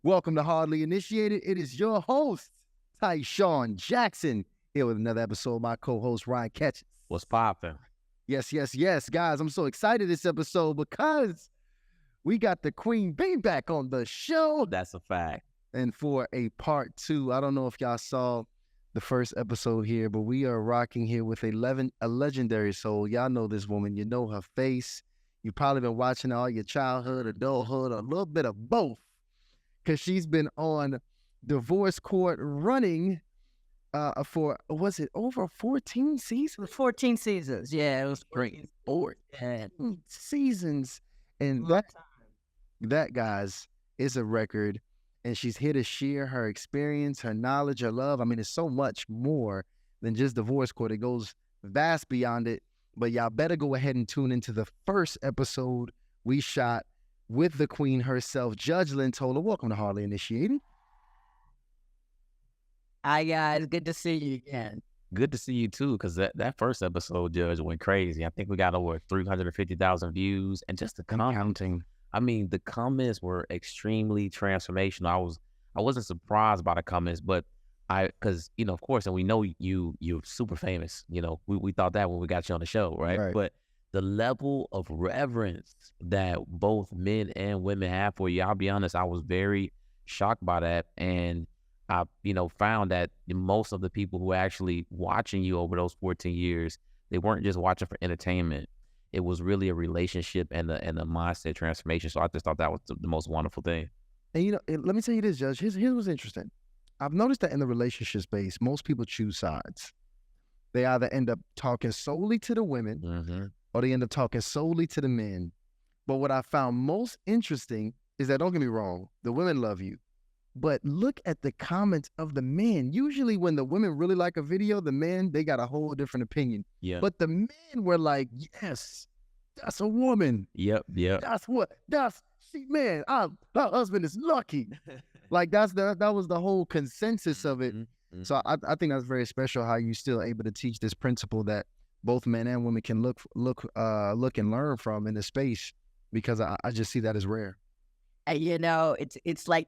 Welcome to Hardly Initiated. It is your host, Tyshawn Jackson, here with another episode of my co-host, Ryan Catches. What's poppin'? Yes. Guys, I'm so excited this episode because we got the Queen Bee back on the show. That's a fact. And for a part 2, I don't know if y'all saw the first episode here, but we are rocking here with a legendary soul. Y'all know this woman. You know her face. You've probably been watching all your childhood, adulthood, a little bit of both, because she's been on divorce court running for, was it over 14 seasons? 14 seasons. Yeah, it was Great. 14 seasons. And that, guys, is a record. And she's here to share her experience, her knowledge, her love. I mean, it's so much more than just divorce court. It goes vast beyond it. But y'all better go ahead and tune into the first episode we shot with the queen herself, Judge Lynn Toler. Welcome to Hardly Initiated. Hi, guys. Good to see you again. Good to see you, too, because that first episode, Judge, went crazy. I think we got over 350,000 views. And just the counting. I mean, the comments were extremely transformational. I wasn't surprised by the comments, but because, you know, of course, and we know you're super famous. You know, we thought that when we got you on the show, right? But the level of reverence that both men and women have for you, I'll be honest, I was very shocked by that. And I, found that most of the people who were actually watching you over those 14 years, they weren't just watching for entertainment. It was really a relationship and a mindset transformation. So I just thought that was the most wonderful thing. And, let me tell you this, Judge. Here's what's interesting. I've noticed that in the relationship space, most people choose sides. They either end up talking solely to the women or they end up talking solely to the men. But what I found most interesting is that, don't get me wrong, the women love you. But look at the comments of the men. Usually when the women really like a video, the men, they got a whole different opinion. Yeah. But the men were like, yes, that's a woman. Yep. Man, her husband is lucky. Like that was the whole consensus of it. So I think that's very special how you still able to teach this principle that both men and women can look and learn from in the space, because I just see that as rare. It's like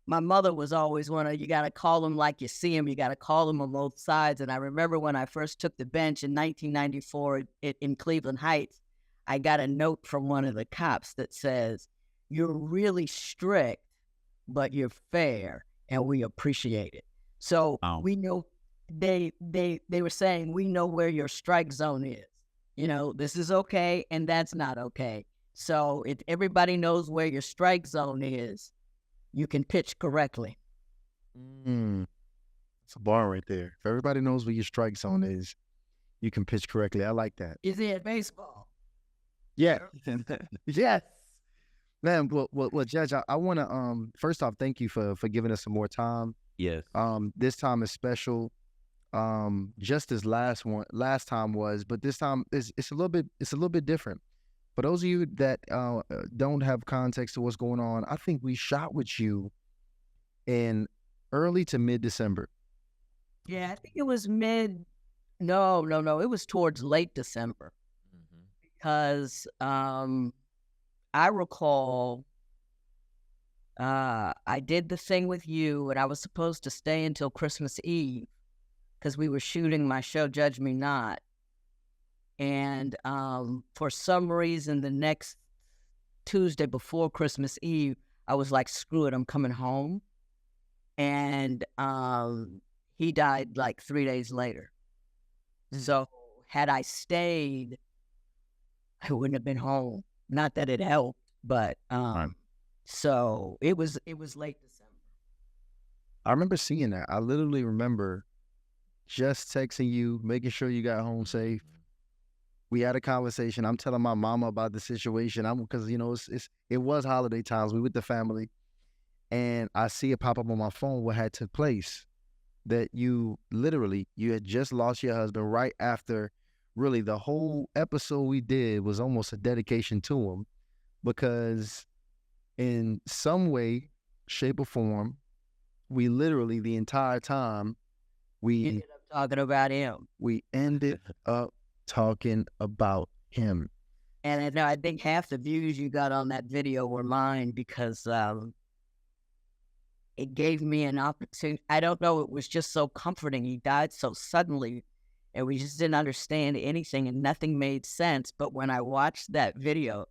my mother was always you got to call them like you see them. You got to call them on both sides. And I remember when I first took the bench in 1994 in Cleveland Heights, I got a note from one of the cops that says, "You're really strict, but you're fair, and we appreciate it." So we know they were saying, we know where your strike zone is. This is okay, and that's not okay. So if everybody knows where your strike zone is, you can pitch correctly. It's a bar right there. If everybody knows where your strike zone is, you can pitch correctly. I like that. Is it baseball? Yeah. Yes. Man, well, Judge, I want to first off thank you for giving us some more time. Yes. This time is special, just as last time was, but this time it's a little bit different. For those of you that don't have context to what's going on, I think we shot with you in early to mid-December. Yeah, I think it was No, it was towards late December. Because I recall I did the thing with you, and I was supposed to stay until Christmas Eve because we were shooting my show, Judge Me Not. And for some reason, the next Tuesday before Christmas Eve, I was like, screw it, I'm coming home. And he died like 3 days later. So had I stayed, I wouldn't have been home. Not that it helped, but so it was late December. I remember seeing that. I literally remember just texting you, making sure you got home safe. We had a conversation. I'm telling my mama about the situation. Because it was holiday times. We with the family, and I see it pop up on my phone what had took place. That you had just lost your husband right after. Really, the whole episode we did was almost a dedication to him, because in some way, shape, or form, we literally the entire time we ended up talking about him. We ended up talking about him. And I think half the views you got on that video were mine, because it gave me an opportunity. I don't know, it was just so comforting. He died so suddenly, and we just didn't understand anything, and nothing made sense. But when I watched that video,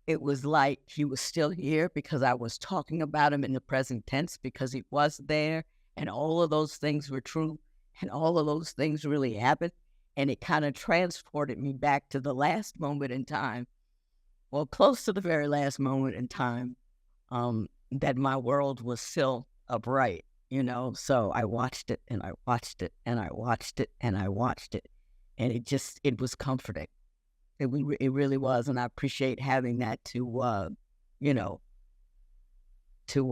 it was like he was still here because I was talking about him in the present tense because he was there, and all of those things were true, and all of those things really happened. And it kind of transported me back to the last moment in time, well, close to the very last moment in time, that my world was still upright, So I watched it and I watched it and I watched it and I watched it. And it was comforting. It really was. And I appreciate having that to, to,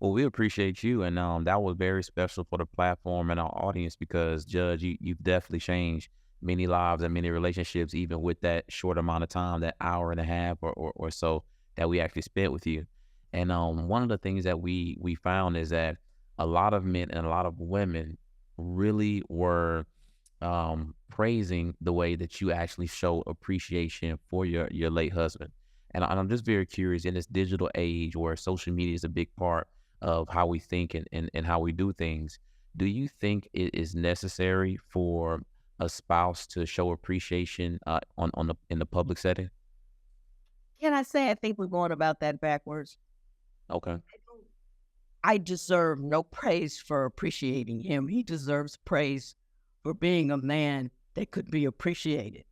Well, we appreciate you, and that was very special for the platform and our audience because, Judge, you've definitely changed many lives and many relationships, even with that short amount of time, that hour and a half or so that we actually spent with you. And one of the things that we found is that a lot of men and a lot of women really were praising the way that you actually show appreciation for your late husband. And I'm just very curious, in this digital age where social media is a big part of how we think and how we do things, do you think it is necessary for a spouse to show appreciation in the public setting? can I say I think we're going about that backwards? Okay. I deserve no praise for appreciating him. He deserves praise for being a man that could be appreciated.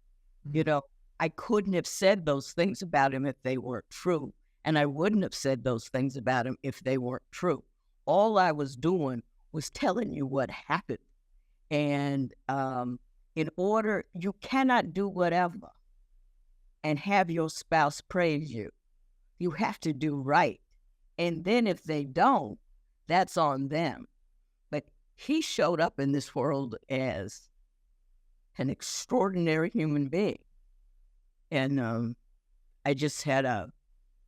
I couldn't have said those things about him if they weren't true. And I wouldn't have said those things about him if they weren't true. All I was doing was telling you what happened. And you cannot do whatever and have your spouse praise you. You have to do right. And then if they don't, that's on them. But he showed up in this world as an extraordinary human being. And I just had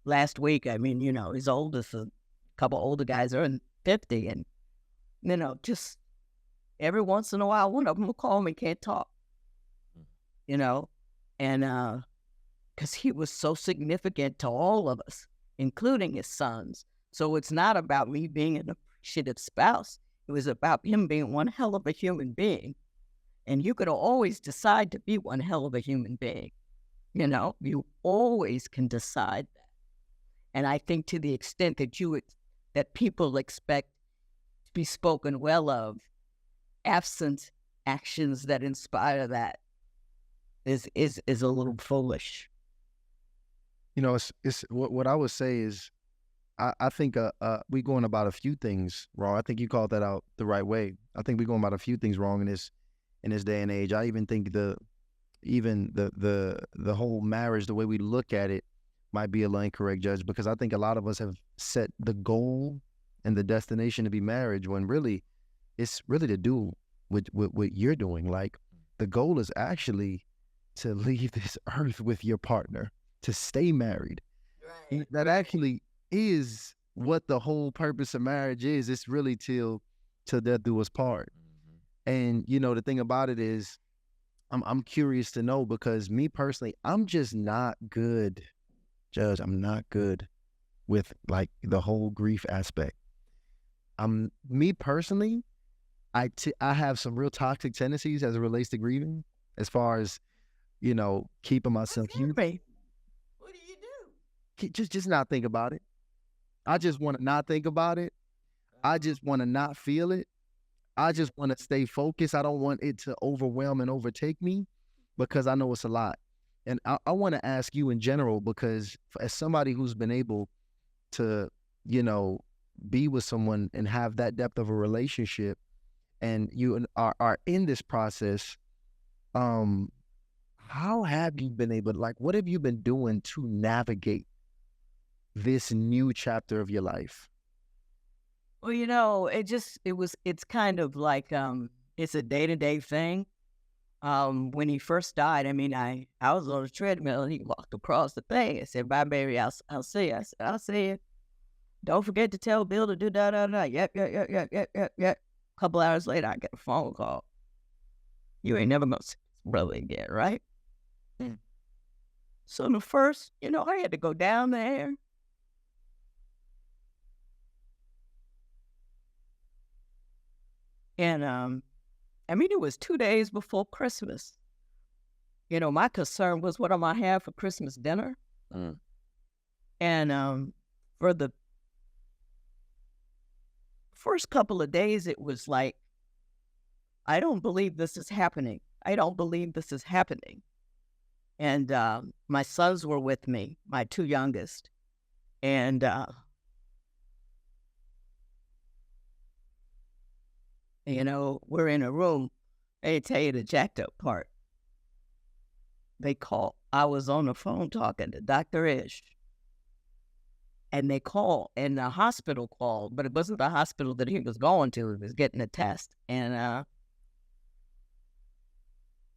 last week, his oldest, a couple older guys are in 50. And, just every once in a while, one of them will call me, can't talk, and because he was so significant to all of us, including his sons. So it's not about me being an appreciative spouse. It was about him being one hell of a human being. And you could always decide to be one hell of a human being. You always can decide that. And I think to the extent that people expect to be spoken well of, absent actions that inspire that is a little foolish. It's what I would say is, I think we going about a few things wrong. I think you called that out the right way. I think we going about a few things wrong in this day and age. I even think the whole marriage, the way we look at it, might be a little incorrect, Judge, because I think a lot of us have set the goal and the destination to be marriage when really it's really to do with what you're doing. Like, the goal is actually to leave this earth with your partner, to stay married. Right. That actually is what the whole purpose of marriage is. It's really till death do us part. And the thing about it is, I'm curious to know, because me personally, I'm just not good, Judge. I'm not good with like the whole grief aspect. Me personally, I have some real toxic tendencies as it relates to grieving, as far as keeping myself human. What do you do? Just not think about it. I just want to not think about it. I just want to not feel it. I just want to stay focused. I don't want it to overwhelm and overtake me, because I know it's a lot. And I want to ask you in general, because as somebody who's been able to, be with someone and have that depth of a relationship, and you are in this process, how have you been able, what have you been doing to navigate this new chapter of your life? Well, it's kind of like, it's a day-to-day thing. When he first died, I was on a treadmill and he walked across the thing. I said, "Bye, baby, I'll see you." I said, "I'll see you. Don't forget to tell Bill to do da-da-da." Yep. Couple hours later, I get a phone call. "You ain't never gonna see this brother again, right?" So the first, I had to go down there And I mean, it was 2 days before Christmas. My concern was, what am I have for Christmas dinner? Mm. And for the first couple of days, it was like, I don't believe this is happening. I don't believe this is happening. And my sons were with me, my 2 youngest. And we're in a room. They tell you the jacked up part. They call. I was on the phone talking to Dr. Ish. And they called, and the hospital called, but it wasn't the hospital that he was going to. He was getting a test. And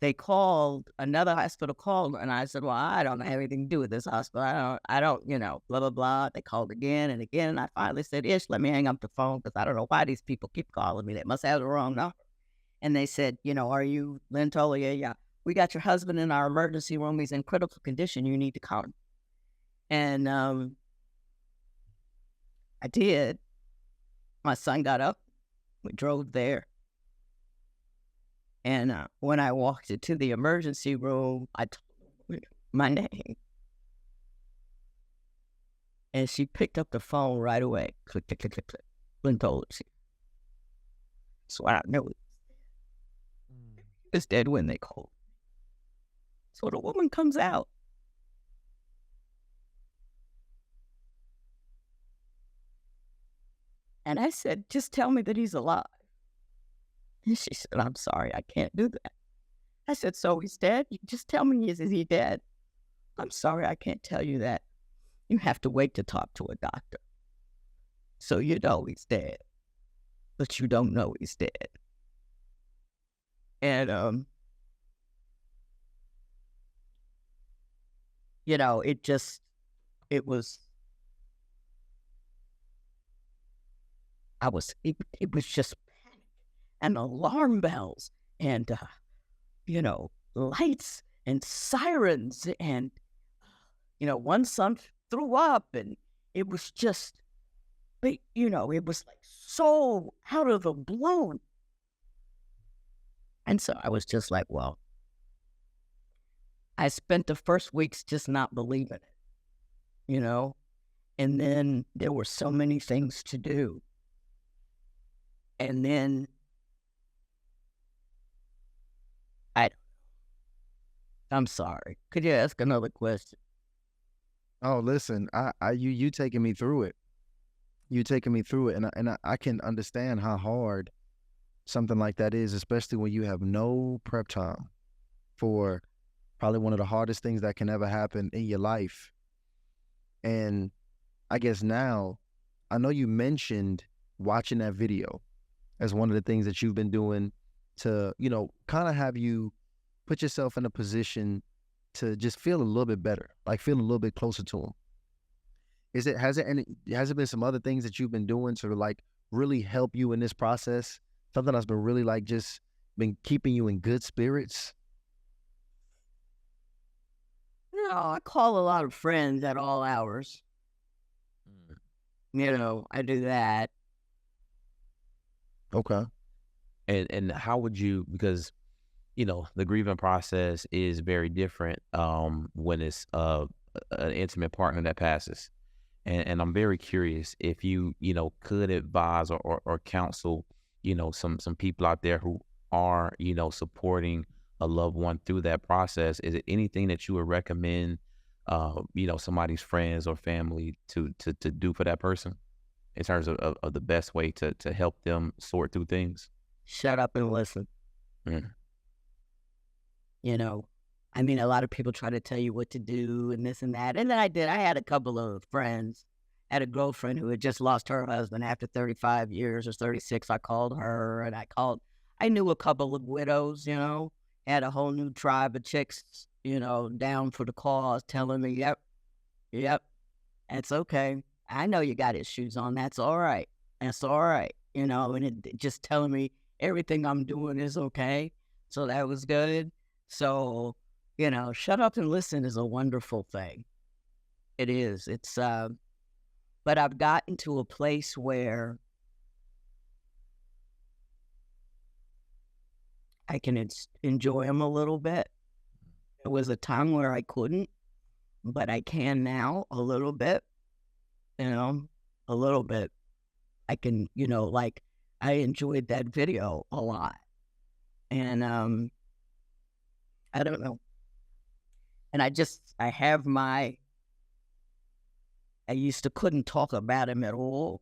they called, another hospital called, and I said, well, I don't have anything to do with this hospital. I don't, blah, blah, blah. They called again and again, and I finally said, Ish, let me hang up the phone, because I don't know why these people keep calling me. They must have the wrong number. And they said, are you Lynn Toler? Yeah. We got your husband in our emergency room. He's in critical condition. You need to come. And I did. My son got up. We drove there. And when I walked into the emergency room, I told her my name. And she picked up the phone right away. Click, click, click, click, click. Lynn Toler. So I know it. It's dead when they called. So the woman comes out. And I said, just tell me that he's alive. And she said, I'm sorry, I can't do that. I said, so he's dead? You just tell me, is he dead? I'm sorry, I can't tell you that. You have to wait to talk to a doctor. So you know he's dead, but you don't know he's dead. And, it was just panic and alarm bells and, lights and sirens and, one son threw up, and it was just, it was like so out of the blue. And so I was just like, well, I spent the first weeks just not believing it, and then there were so many things to do. And then I'm sorry. Could you ask another question? Oh, listen, you taking me through it. You taking me through it, and I can understand how hard something like that is, especially when you have no prep time for probably one of the hardest things that can ever happen in your life. And I guess now, I know you mentioned watching that video as one of the things that you've been doing to, kind of have you put yourself in a position to just feel a little bit better, like feel a little bit closer to him. Has it been some other things that you've been doing to like really help you in this process? Something that's been really like just been keeping you in good spirits? I call a lot of friends at all hours. I do that. Okay. And how would you, because the grieving process is very different when it's an intimate partner that passes, and I'm very curious if you could advise or counsel some people out there who are supporting a loved one through that process. Is it anything that you would recommend somebody's friends or family to do for that person in terms of the best way to help them sort through things? Shut up and listen. A lot of people try to tell you what to do and this and that. And then I had a couple of friends. I had a girlfriend who had just lost her husband after 35 years or 36. I called her, and I knew a couple of widows, had a whole new tribe of chicks, down for the cause, telling me, yep, that's okay. I know you got issues on. That's all right. And it just telling me everything I'm doing is okay. So that was good. So, shut up and listen is a wonderful thing. It is. It's, but I've gotten to a place where, I can enjoy them a little bit. There was a time where I couldn't, but I can now a little bit, a little bit. I can, like I enjoyed that video a lot. And I don't know. And I used to couldn't talk about him at all,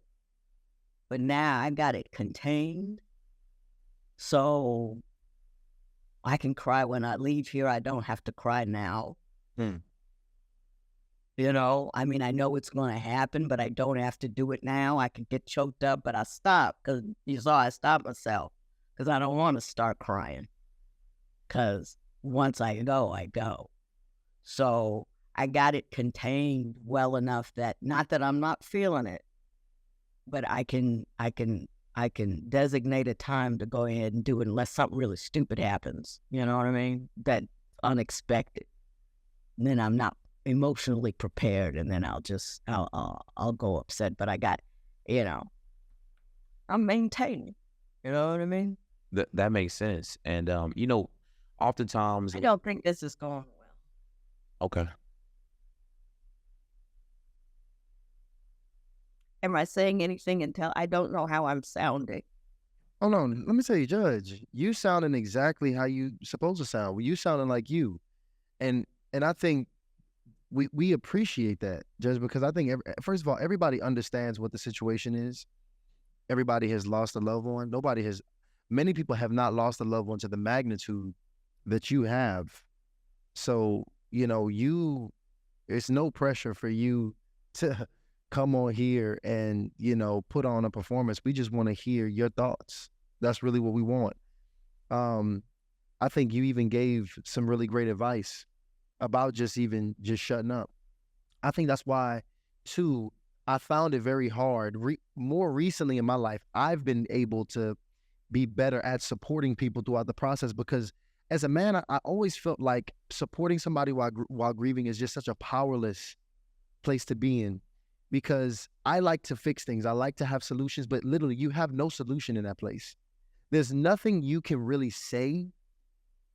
but now I got it contained. So I can cry when I leave here. I don't have to cry now. I mean, I know it's going to happen, but I don't have to do it now. I can get choked up, but I stop because you saw I stopped myself because I don't want to start crying. Because once I go, I go. So I got it contained well enough that not that I'm not feeling it, but I can designate a time to go ahead and do it unless something really stupid happens. You know what I mean? That unexpected. And then I'm not emotionally prepared, and then I'll go upset. But I got, I'm maintaining. You know what I mean? That makes sense. And oftentimes I don't think this is going well. Okay. Am I saying anything until I don't know how I'm sounding? Oh no, let me tell you, Judge, you sounding exactly how you supposed to sound. You sounding like you. And I think we appreciate that, Judge, because I think first of all, everybody understands what the situation is. Everybody has lost a loved one. Many people have not lost a loved one to the magnitude that you have. So, it's no pressure for you to come on here and, put on a performance. We just want to hear your thoughts. That's really what we want. I think you even gave some really great advice about just shutting up. I think that's why, too, I found it very hard. More recently in my life, I've been able to be better at supporting people throughout the process because as a man, I always felt like supporting somebody while grieving is just such a powerless place to be in because I like to fix things. I like to have solutions, but literally you have no solution in that place. There's nothing you can really say.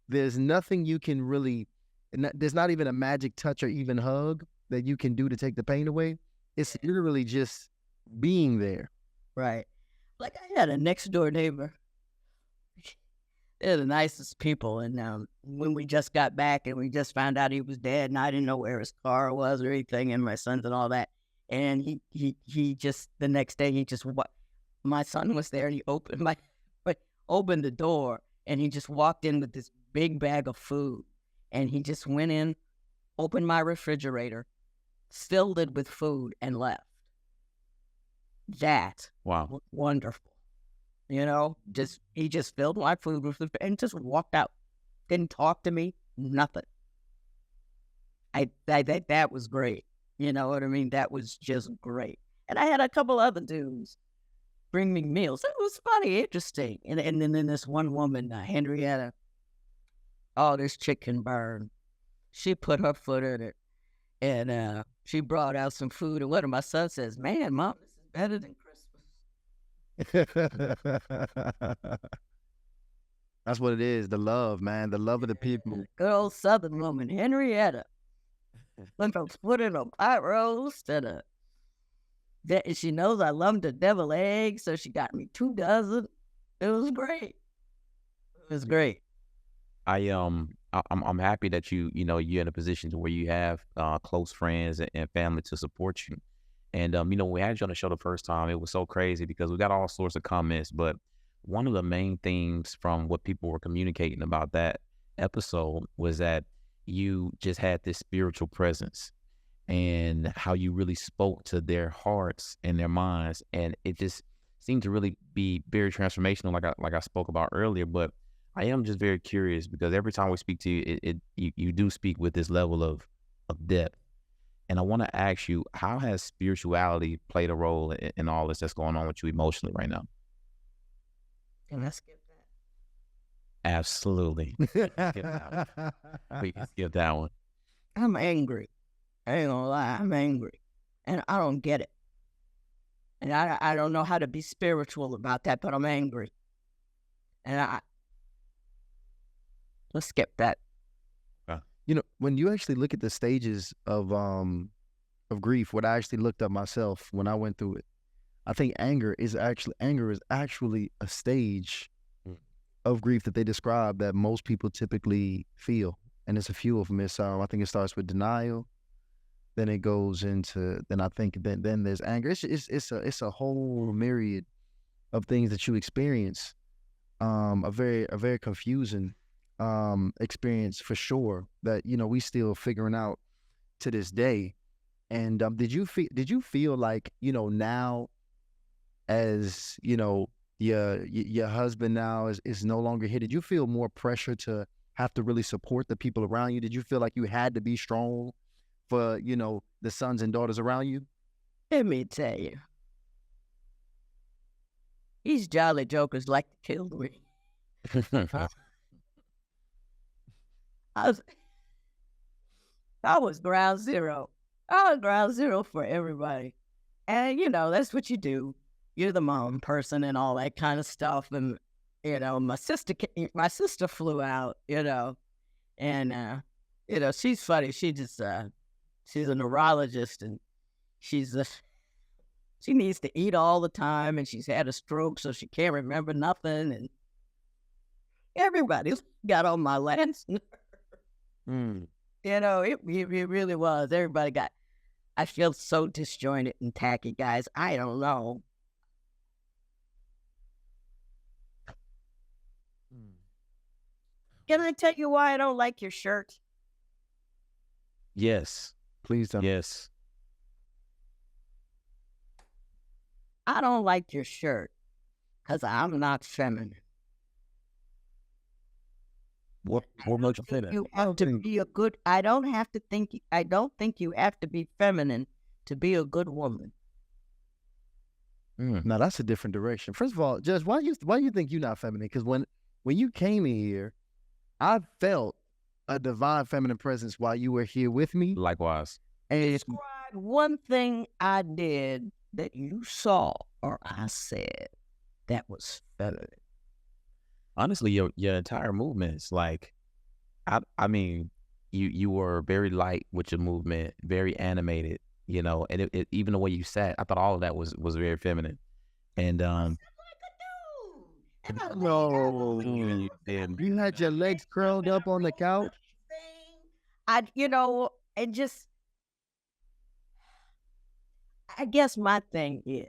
There's nothing you can really, there's not even a magic touch or even hug that you can do to take the pain away. It's literally just being there. Right. Like I had a next door neighbor. They're the nicest people. And when we just got back and we just found out he was dead and I didn't know where his car was or anything and my sons and all that. And he just, the next day, my son was there and he opened the door and he just walked in with this big bag of food. And he just went in, opened my refrigerator, filled it with food and left. That was wonderful. He just filled my food with food and just walked out. Didn't talk to me, nothing. I think that was great. You know what I mean? That was just great. And I had a couple other dudes bring me meals. It was funny, interesting. And then this one woman, Henrietta, this chick can burn. She put her foot in it. And she brought out some food. And one of my sons says, man, Mom, this is better than Christmas. That's what it is. The love, man. The love of the people. Good old Southern woman, Henrietta. Let them put in a pot roast and she knows I love the deviled eggs, so she got me 2 dozen. It was great. It was great. I'm happy that you're in a position to where you have close friends and family to support you. And when we had you on the show the first time, it was so crazy because we got all sorts of comments. But one of the main things from what people were communicating about that episode was that you just had this spiritual presence and how you really spoke to their hearts and their minds, and it just seemed to really be very transformational, like I spoke about earlier. But I am just very curious because every time we speak to you, you do speak with this level of depth. And I want to ask you, how has spirituality played a role in all this that's going on with you emotionally right now? Can I skip that? Absolutely. We can skip that one. I'm angry. I ain't gonna lie, I'm angry. And I don't get it. And I don't know how to be spiritual about that, but I'm angry. And Let's skip that. You know, when you actually look at the stages of grief, what I actually looked up myself when I went through it, I think anger is actually a stage of grief that they describe that most people typically feel, and it's a few of them. It's I think it starts with denial, then it goes into then there's anger. It's a whole myriad of things that you experience. A very confusing experience for sure that we still figuring out to this day. And did you feel like now, as your husband now is no longer here, did you feel more pressure to have to really support the people around you? Did you feel like you had to be strong for the sons and daughters around you? Let me tell you, these jolly jokers like to kill me. I was ground zero. I was ground zero for everybody. And, that's what you do. You're the mom person and all that kind of stuff. And, my sister flew out, and, she's funny. She's a neurologist, and she needs to eat all the time, and she's had a stroke, so she can't remember nothing. And everybody got on my last nerve. It really was. Everybody got, I feel so disjointed and tacky, guys. I don't know. Can I tell you why I don't like your shirt? Yes. Please tell me. Yes. I don't like your shirt because I'm not feminine. What makes you say that? You have to be a good. I don't think you have to be feminine to be a good woman. Now that's a different direction. First of all, Judge, why do you think you're not feminine? Because when you came in here, I felt a divine feminine presence while you were here with me. Likewise. And Describe one thing I did that you saw or I said that was feminine. Honestly, your entire movement is like, I mean, you were very light with your movement, very animated, and it, even the way you sat, I thought all of that was very feminine. And no, you had your legs curled up on the couch. And just, I guess my thing is,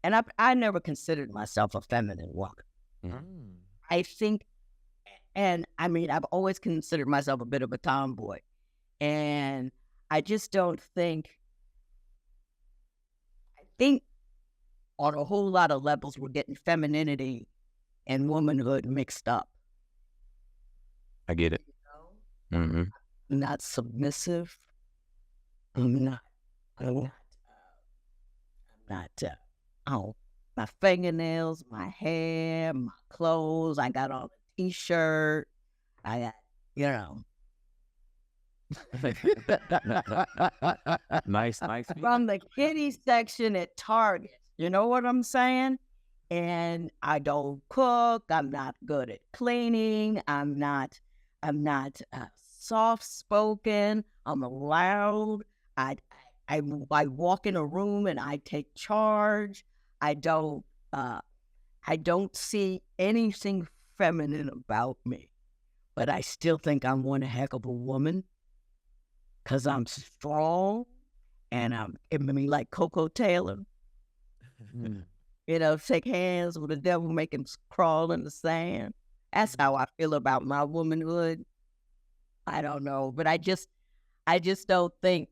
and I never considered myself a feminine woman. I think, and I mean, I've always considered myself a bit of a tomboy. And I just don't think, I think on a whole lot of levels, we're getting femininity and womanhood mixed up. I get it. I'm not submissive. I'm not, my fingernails, my hair, my clothes. I got on a t-shirt. I got, Nice. from the kiddie section at Target. You know what I'm saying? And I don't cook. I'm not good at cleaning. I'm not soft-spoken. I'm loud. I walk in a room and I take charge. I don't see anything feminine about me, but I still think I'm one heck of a woman because I'm strong and like Coco Taylor. Shake hands with the devil, make him crawl in the sand. That's how I feel about my womanhood. I don't know, but I just don't think.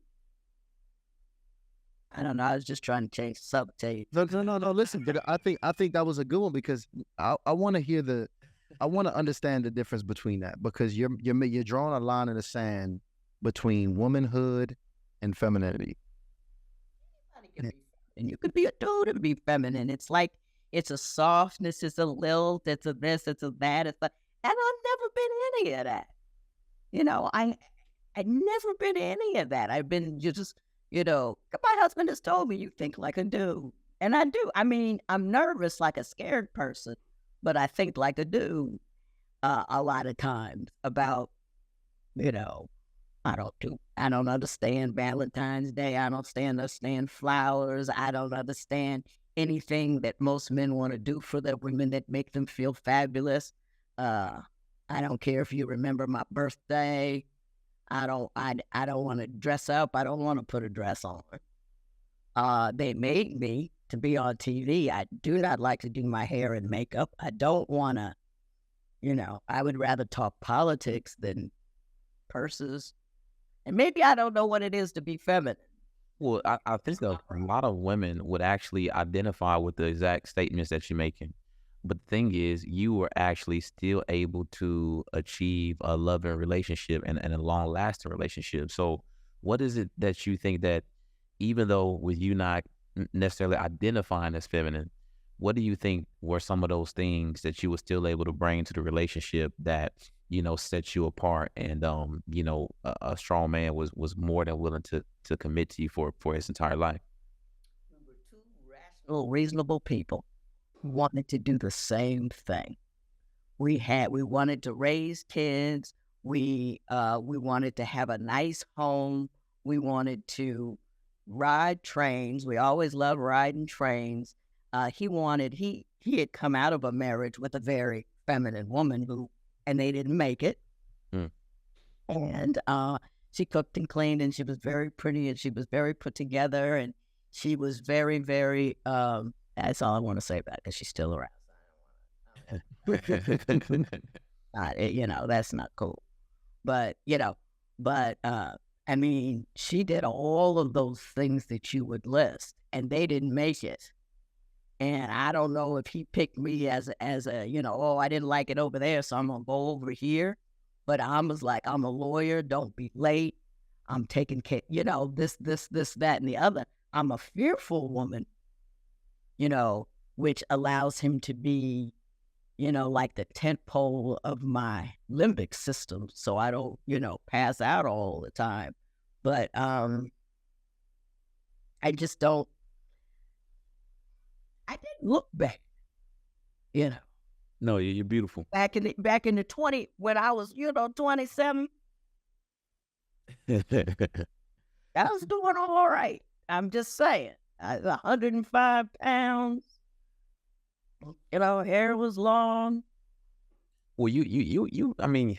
I don't know. I was just trying to change the subject. No. Listen, but I think that was a good one because I want to understand the difference between that, because you're drawing a line in the sand between womanhood and femininity. And you could be a dude and be feminine. It's like, it's a softness, it's a lilt, it's a this, it's a that, and I've never been any of that. I've never been any of that. I've been just, my husband has told me you think like a dude. And I do. I mean, I'm nervous like a scared person, but I think like a dude. a lot of times about, you know, I don't understand Valentine's Day. I don't understand flowers. I don't understand anything that most men want to do for their women that make them feel fabulous. I don't care if you remember my birthday. I don't want to dress up. I don't want to put a dress on. They made me to be on TV. I do not like to do my hair and makeup. I don't want to, I would rather talk politics than purses. And maybe I don't know what it is to be feminine. Well, I think a lot of women would actually identify with the exact statements that you're making. But the thing is, you were actually still able to achieve a loving relationship and a long-lasting relationship. So what is it that you think that, even though with you not necessarily identifying as feminine, what do you think were some of those things that you were still able to bring to the relationship that, set you apart and, a strong man was more than willing to commit to you for his entire life? We were two rational, reasonable people who wanted to do the same thing. We wanted to raise kids. We wanted to have a nice home. We wanted to ride trains. We always loved riding trains. He had come out of a marriage with a very feminine woman and they didn't make it. Mm. And she cooked and cleaned, and she was very pretty, and she was very put together, and she was very, very, that's all I want to say about it, because she's still around. That's not cool. But, I mean, she did all of those things that you would list, and they didn't make it. And I don't know if he picked me as a, I didn't like it over there, so I'm going to go over here. But I was like, I'm a lawyer. Don't be late. I'm taking care, this, that, and the other. I'm a fearful woman, which allows him to be, like the tent pole of my limbic system. So I don't, pass out all the time. But I just don't. I didn't look back, No, you're beautiful. Back in the 20, when I was, 27, I was doing all right. I'm just saying. I was 105 pounds. Hair was long. Well, I mean,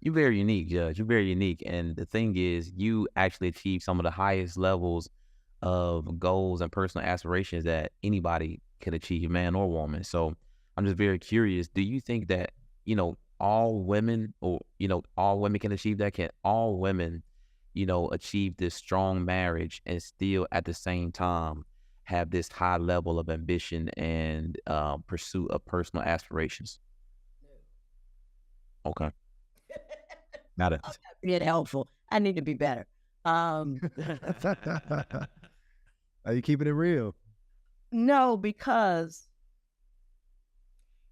you're very unique, Judge. You're very unique. And the thing is, you actually achieved some of the highest levels of goals and personal aspirations that anybody can achieve, man or woman. So I'm just very curious. Do you think that, all women can achieve that? Can all women, achieve this strong marriage and still at the same time have this high level of ambition and pursuit of personal aspirations? Okay. Got it. Being helpful. I need to be better. Are you keeping it real? No, because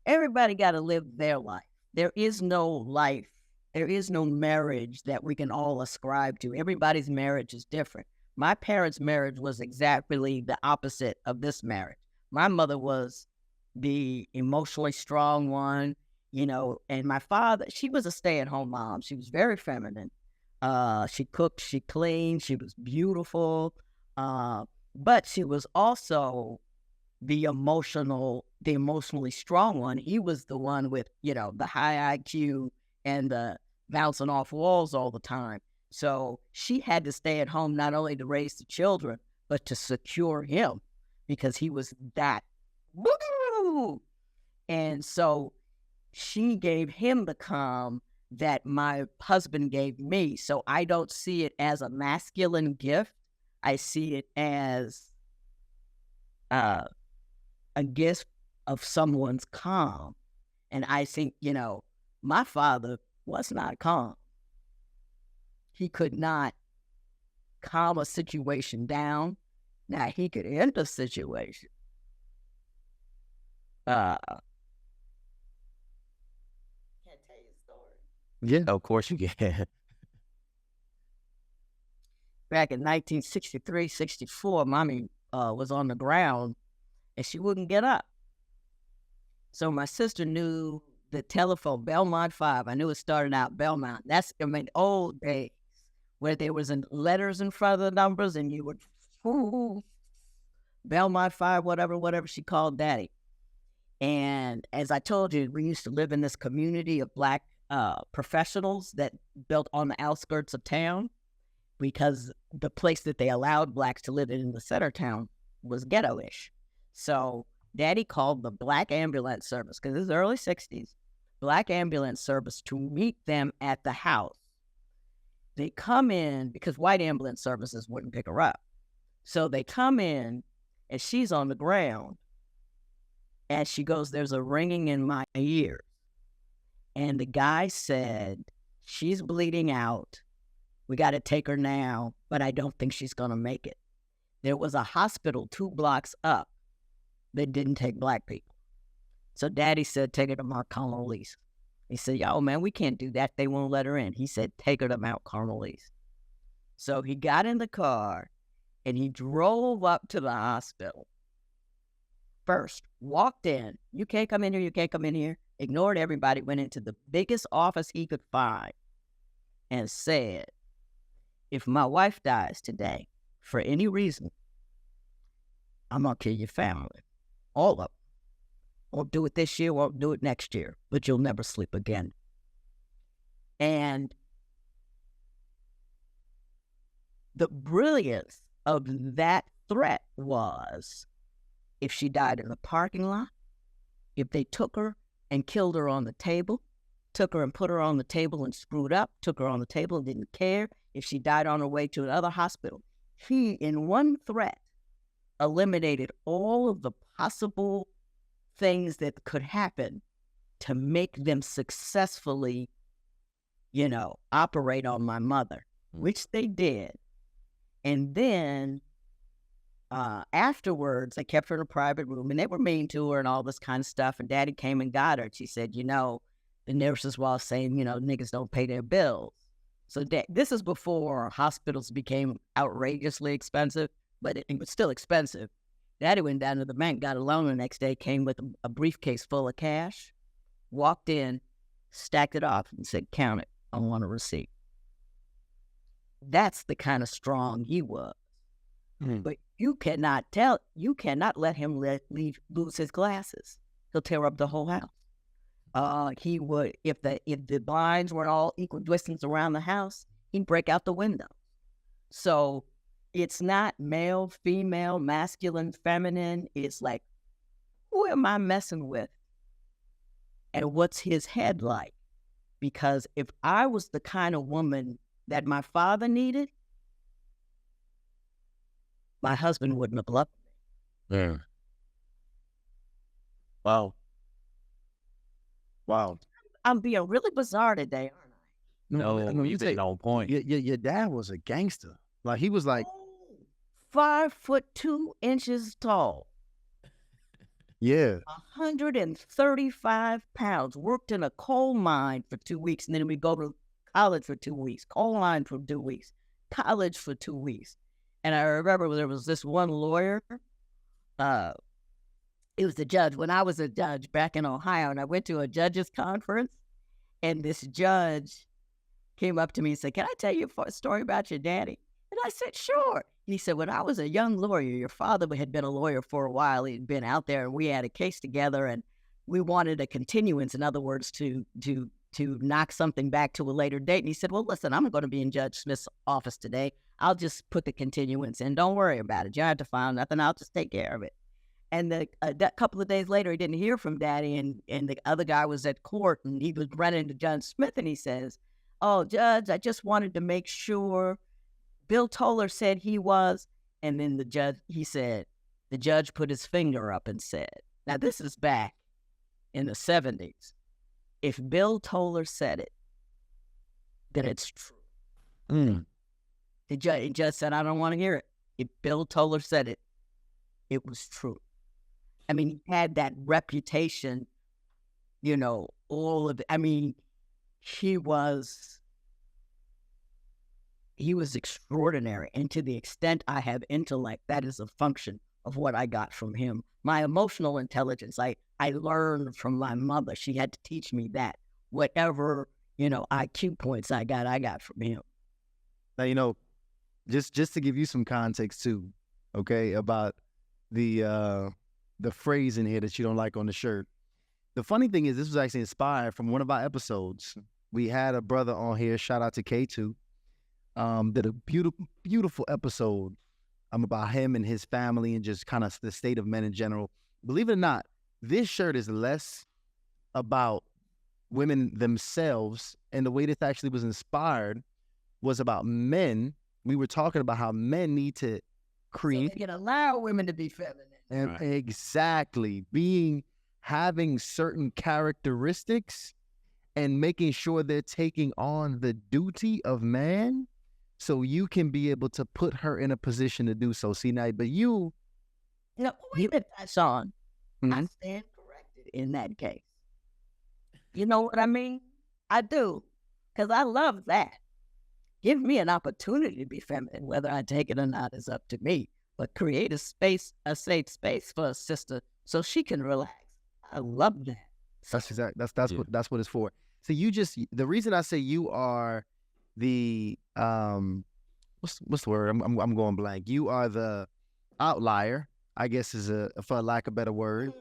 everybody got to live their life. There is no life. There is no marriage that we can all ascribe to. Everybody's marriage is different. My parents' marriage was exactly the opposite of this marriage. My mother was the emotionally strong one, and my father, she was a stay-at-home mom. She was very feminine. She cooked, she cleaned, she was beautiful. But she was also the emotionally strong one. He was the one with, the high IQ and the bouncing off walls all the time. So she had to stay at home not only to raise the children, but to secure him because he was that. Woo! And so she gave him the calm that my husband gave me. So I don't see it as a masculine gift. I see it as a gift of someone's calm. And I think, my father was not calm. He could not calm a situation down. Now, he could end a situation. Can I tell you a story? Yeah, of course you can. Back in 1963, 64, Mommy was on the ground and she wouldn't get up. So my sister knew the telephone, Belmont 5. I knew it started out Belmont. That's, I mean, old days where there was letters in front of the numbers and you would, ooh, Belmont 5, whatever she called Daddy. And as I told you, we used to live in this community of Black professionals that built on the outskirts of town because the place that they allowed Blacks to live in the center town was ghetto-ish. So Daddy called the Black ambulance service, because this is the early 60s, Black ambulance service to meet them at the house. They come in because white ambulance services wouldn't pick her up. So they come in and she's on the ground and she goes, there's a ringing in my ear. And the guy said, she's bleeding out. We got to take her now, but I don't think she's going to make it. There was a hospital 2 blocks up that didn't take Black people. So Daddy said, take her to Mount Carmelise. He said, yo, man, we can't do that. They won't let her in. He said, take her to Mount Carmelise. So he got in the car and he drove up to the hospital. First, walked in. You can't come in here. You can't come in here. Ignored everybody. Went into the biggest office he could find and said, if my wife dies today for any reason, I'm going to kill your family. All of them. Won't do it this year, won't do it next year, but you'll never sleep again. And the brilliance of that threat was, if she died in the parking lot, if they took her and killed her on the table, took her and put her on the table and screwed up, took her on the table and didn't care, if she died on her way to another hospital, he, in one threat, eliminated all of the possible things that could happen to make them successfully, operate on my mother, which they did. And then afterwards, they kept her in a private room and they were mean to her and all this kind of stuff. And Daddy came and got her. And she said, the nurses were all saying, niggas don't pay their bills. So this is before hospitals became outrageously expensive, but it was still expensive. Daddy went down to the bank, got a loan the next day, came with a briefcase full of cash, walked in, stacked it off, and said, count it. I want a receipt. That's the kind of strong he was. But you cannot let him lose his glasses. He'll tear up the whole house. He would, if the blinds weren't all equal distance around the house, he'd break out the window. So it's not male, female, masculine, feminine. It's like, who am I messing with? And what's his head like? Because if I was the kind of woman that my father needed, my husband wouldn't have loved me. Yeah. Wow. I'm being really bizarre today, aren't No, you said on point. Your dad was a gangster. Like, he was like, I? 5'2" tall. Yeah. 135 pounds. Worked in a coal mine for 2 weeks, and then we go to college for 2 weeks. Coal mine for 2 weeks. College for 2 weeks. And I remember there was this one lawyer. It was the judge. When I was a judge back in Ohio, and I went to a judges conference, and this judge came up to me and said, "Can I tell you a story about your daddy?" And I said, "Sure." He said, "When I was a young lawyer, your father had been a lawyer for a while. He'd been out there, and we had a case together, and we wanted a continuance. In other words, to knock something back to a later date." And he said, "Well, listen, I'm going to be in Judge Smith's office today. I'll just put the continuance in. Don't worry about it. You don't have to file nothing. I'll just take care of it." And that couple of days later, he didn't hear from Daddy, and the other guy was at court, and he was running to Judge Smith, and he says, "Oh, Judge, I just wanted to make sure. Bill Toler said he was." And then the judge put his finger up and said, now this is back in the 70s. If Bill Toler said it, then it's true. The judge said, "I don't want to hear it. If Bill Toler said it, it was true." I mean, he had that reputation, all of it. I mean, he was extraordinary. And to the extent I have intellect, that is a function of what I got from him. My emotional intelligence, I learned from my mother. She had to teach me that. Whatever, IQ points I got from him. Now, just to give you some context too, okay, about the phrase in here that you don't like on the shirt. The funny thing is, this was actually inspired from one of our episodes. We had a brother on here, shout out to K2, did a beautiful episode about him and his family and just kind of the state of men in general. Believe it or not, this shirt is less about women themselves, and the way this actually was inspired was about men. We were talking about how men need to create. So they can allow women to be feminine. And exactly. Having certain characteristics and making sure they're taking on the duty of man so you can be able to put her in a position to do so. See, now, but you... wait a minute, Sean. I stand corrected in that case. You know what I mean? I do. Because I love that. Give me an opportunity to be feminine. Whether I take it or not is up to me. But create a safe space for a sister so she can relax. I love that. That's exactly. That's what it's for. So the reason I say you are the what's the word? I'm going blank. You are the outlier, I guess, for lack of a better word,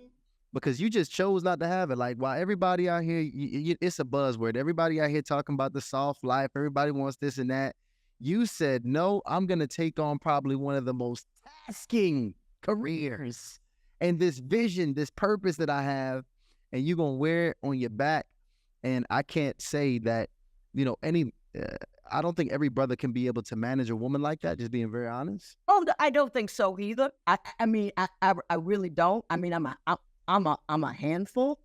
because you just chose not to have it. Like, while everybody out here, it's a buzzword. Everybody out here talking about the soft life. Everybody wants this and that. You said, no, I'm gonna take on probably one of the most tasking careers and this vision, this purpose that I have, and you're gonna wear it on your back. And I can't say that, I don't think every brother can be able to manage a woman like that, just being very honest. Oh, I don't think so either. I really don't. I mean, I'm a handful.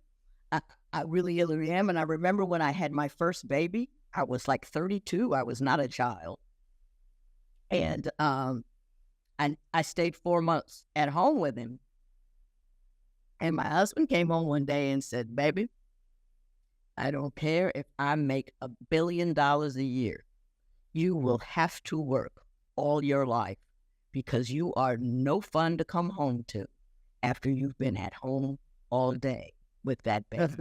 I really am. And I remember when I had my first baby, I was like 32. I was not a child. And I stayed 4 months at home with him. And my husband came home one day and said, baby, I don't care if I make $1 billion a year. You will have to work all your life because you are no fun to come home to after you've been at home all day with that baby.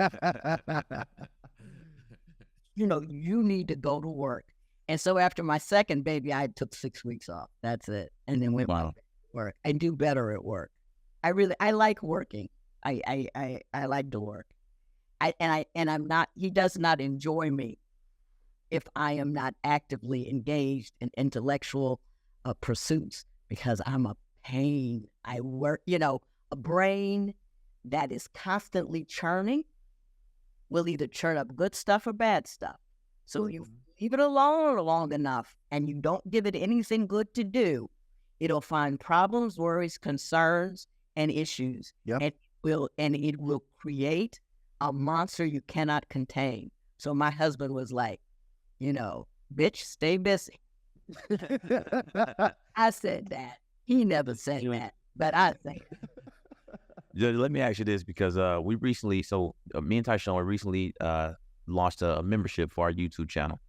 You need to go to work. And so after my second baby, I took 6 weeks off. That's it. And then went back to work. I do better at work. I like working. I like to work. He does not enjoy me if I am not actively engaged in intellectual pursuits, because I'm a pain. I work, a brain that is constantly churning will either churn up good stuff or bad stuff. So you leave it alone long enough and you don't give it anything good to do, it'll find problems, worries, concerns, and issues. Yep. And it will create a monster you cannot contain. So my husband was like, bitch, stay busy. I said that. He never said that, but I say it. Judge, let me ask you this, because me and Tyshawn recently launched a membership for our YouTube channel.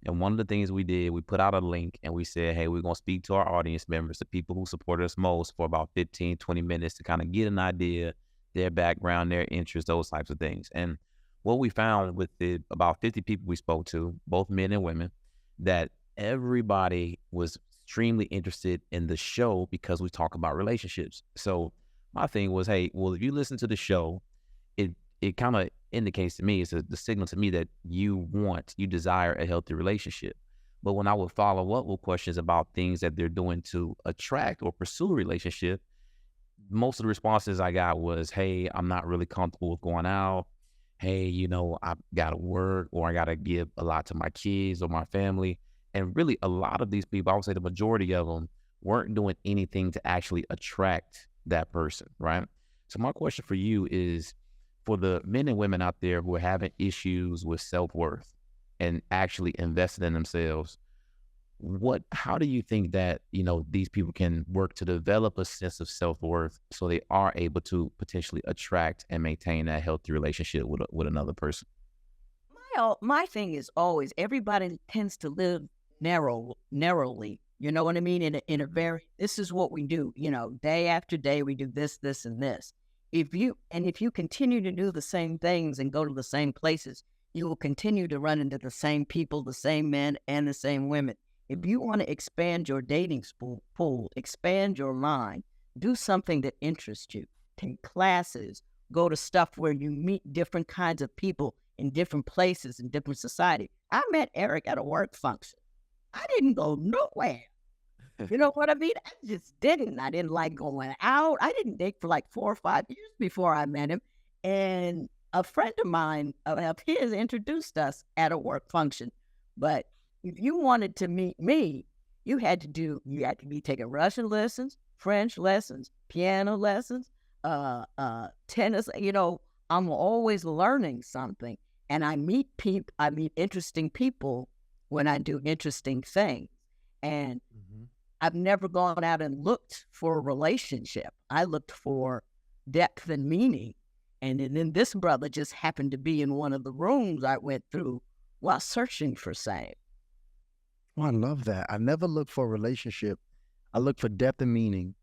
And one of the things we did, we put out a link and we said, hey, we're going to speak to our audience members, the people who support us most, for about 15, 20 minutes to kind of get an idea, their background, their interests, those types of things. And what we found with about 50 people we spoke to, both men and women, that everybody was extremely interested in the show because we talk about relationships. So my thing was, hey, well, if you listen to the show, it kind of indicates to me, it's the signal to me that you desire a healthy relationship. But when I would follow up with questions about things that they're doing to attract or pursue a relationship, most of the responses I got was, hey, I'm not really comfortable with going out. Hey, I got to work, or I got to give a lot to my kids or my family. And really, a lot of these people, I would say the majority of them, weren't doing anything to actually attract that person, right? So my question for you is, for the men and women out there who are having issues with self-worth and actually invested in themselves, how do you think that, these people can work to develop a sense of self-worth so they are able to potentially attract and maintain that healthy relationship with another person? My thing is always, everybody tends to live narrowly. You know what I mean? In a very, this is what we do, day after day, we do this, this, and this. If you continue to do the same things and go to the same places, you will continue to run into the same people, the same men, and the same women. If you want to expand your dating pool, expand your mind, do something that interests you, take classes, go to stuff where you meet different kinds of people in different places, in different society. I met Eric at a work function. I didn't go nowhere. You know what I mean? I just didn't. I didn't like going out. I didn't date for like 4 or 5 years before I met him. And a friend of mine, of his, introduced us at a work function. But if you wanted to meet me, you had to be taking Russian lessons, French lessons, piano lessons, tennis. I'm always learning something. And I meet interesting people when I do interesting things. And I've never gone out and looked for a relationship. I looked for depth and meaning. And then this brother just happened to be in one of the rooms I went through while searching for same. Oh, I love that. I never looked for a relationship. I looked for depth and meaning.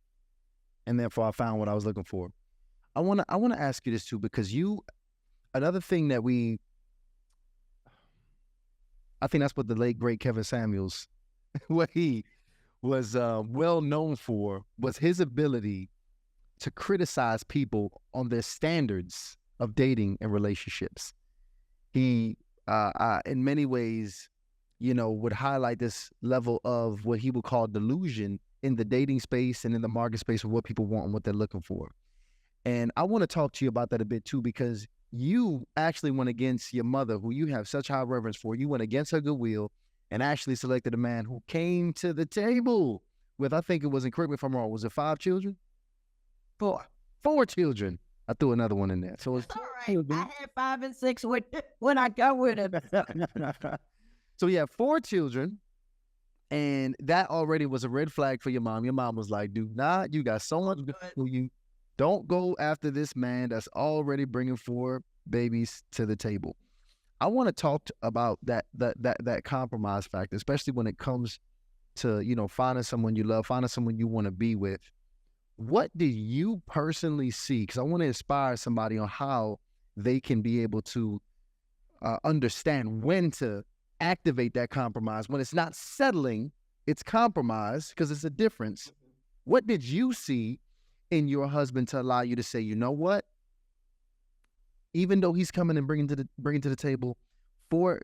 And therefore I found what I was looking for. I want to ask you this too, because another thing that I think that's what the late great Kevin Samuels, what he was well known for, was his ability to criticize people on their standards of dating and relationships. He, in many ways, would highlight this level of what he would call delusion in the dating space and in the market space of what people want and what they're looking for. And I want to talk to you about that a bit too, because you actually went against your mother, who you have such high reverence for. You went against her goodwill and actually selected a man who came to the table with, I think it was, and correct me if I'm wrong, was it 5 children? 4 children. I threw another one in there. So it's all right. I had 5 and 6 when I got with him. So you have 4 children, and that already was a red flag for your mom. Your mom was like, "Do not, you got so much for you. Don't go after this man that's already bringing 4 babies to the table." I want to talk about that compromise factor, especially when it comes to, finding someone you love, finding someone you want to be with. What do you personally see? Because I want to inspire somebody on how they can be able to understand when to activate that compromise. When it's not settling, it's compromise, because it's a difference. What did you see in your husband to allow you to say, you know what? Even though he's coming and bringing to the table 4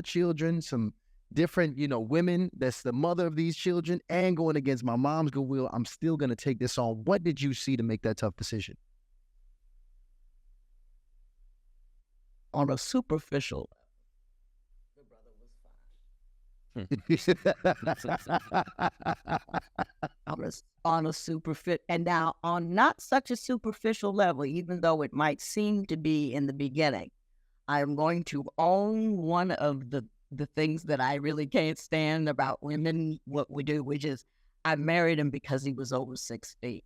children, some different, women, that's the mother of these children, and going against my mom's goodwill, I'm still going to take this on. What did you see to make that tough decision? On a superficial, the brother was fine. On a superficial, and now on not such a superficial level, even though it might seem to be in the beginning, I'm going to own one of the things that I really can't stand about women, what we do, which is I married him because he was over 6 feet.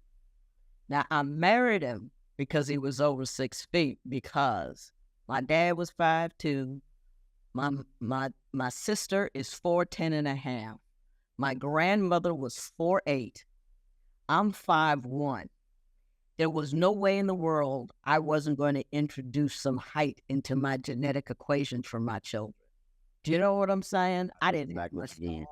Now, I married him because he was over 6 feet because my dad was 5'2". My sister is 4'10" and a half. My grandmother was 4'8". I'm 5'1". There was no way in the world I wasn't going to introduce some height into my genetic equation for my children. Do you know what I'm saying? I didn't have much to offer.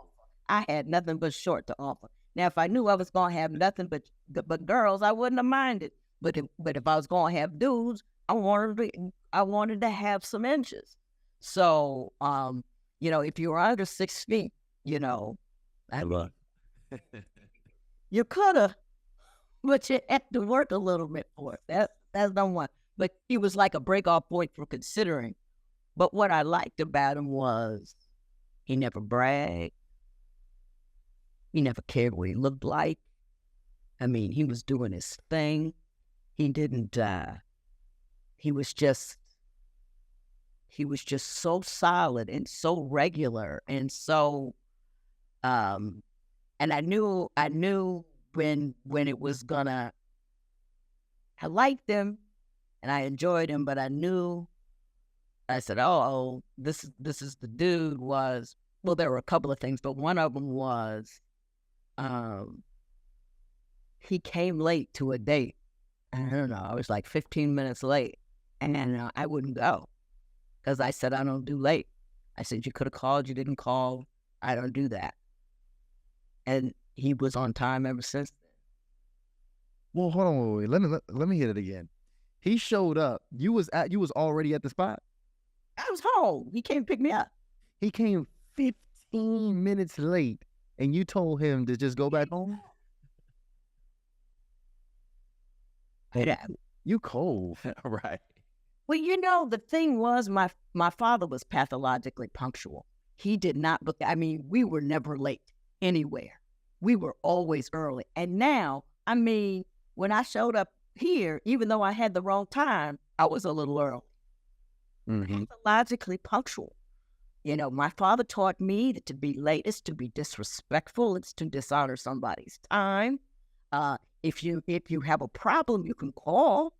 I had nothing but short to offer. Now, if I knew I was going to have nothing but girls, I wouldn't have minded. But if I was going to have dudes, I wanted to have some inches. So, if you were under 6 feet, you could have, but you had to work a little bit for it. That's number one. But he was like a break-off point for considering. But what I liked about him was he never bragged. He never cared what he looked like. I mean, he was doing his thing. He didn't, he was just so solid and so regular and so, and I knew when it was gonna, I liked him and I enjoyed him, but I said, this is the dude. Well, there were a couple of things, but one of them was he came late to a date. I don't know, I was like 15 minutes late, and I wouldn't go because I said I don't do late. I said, you could have called, you didn't call. I don't do that. And he was on time ever since then. Well, hold on, wait. Let me hit it again. He showed up. You was already at the spot. I was home. He came pick me up. He came 15 minutes late, and you told him to just go back home. Yeah. You cold. Right. Well, you know, the thing was, my father was pathologically punctual. He did not look, I mean, we were never late anywhere. We were always early. And now, I mean, when I showed up here, even though I had the wrong time, I was a little early. Mm-hmm. Pathologically punctual. You know, my father taught me that to be late is to be disrespectful. It's to dishonor somebody's time. If you have a problem, you can call,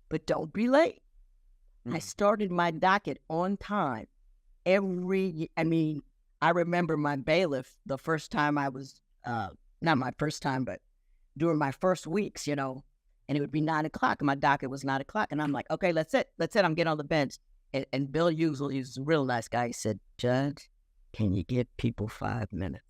but don't be late. I started my docket on time. I remember my bailiff the first time I was, not my first time, but during my first weeks, you know, and it would be 9 o'clock, and my docket was 9 o'clock, and I'm like, okay, that's it, I'm getting on the bench. And Bill Usel, he's a real nice guy. He said, Judge, can you give people 5 minutes?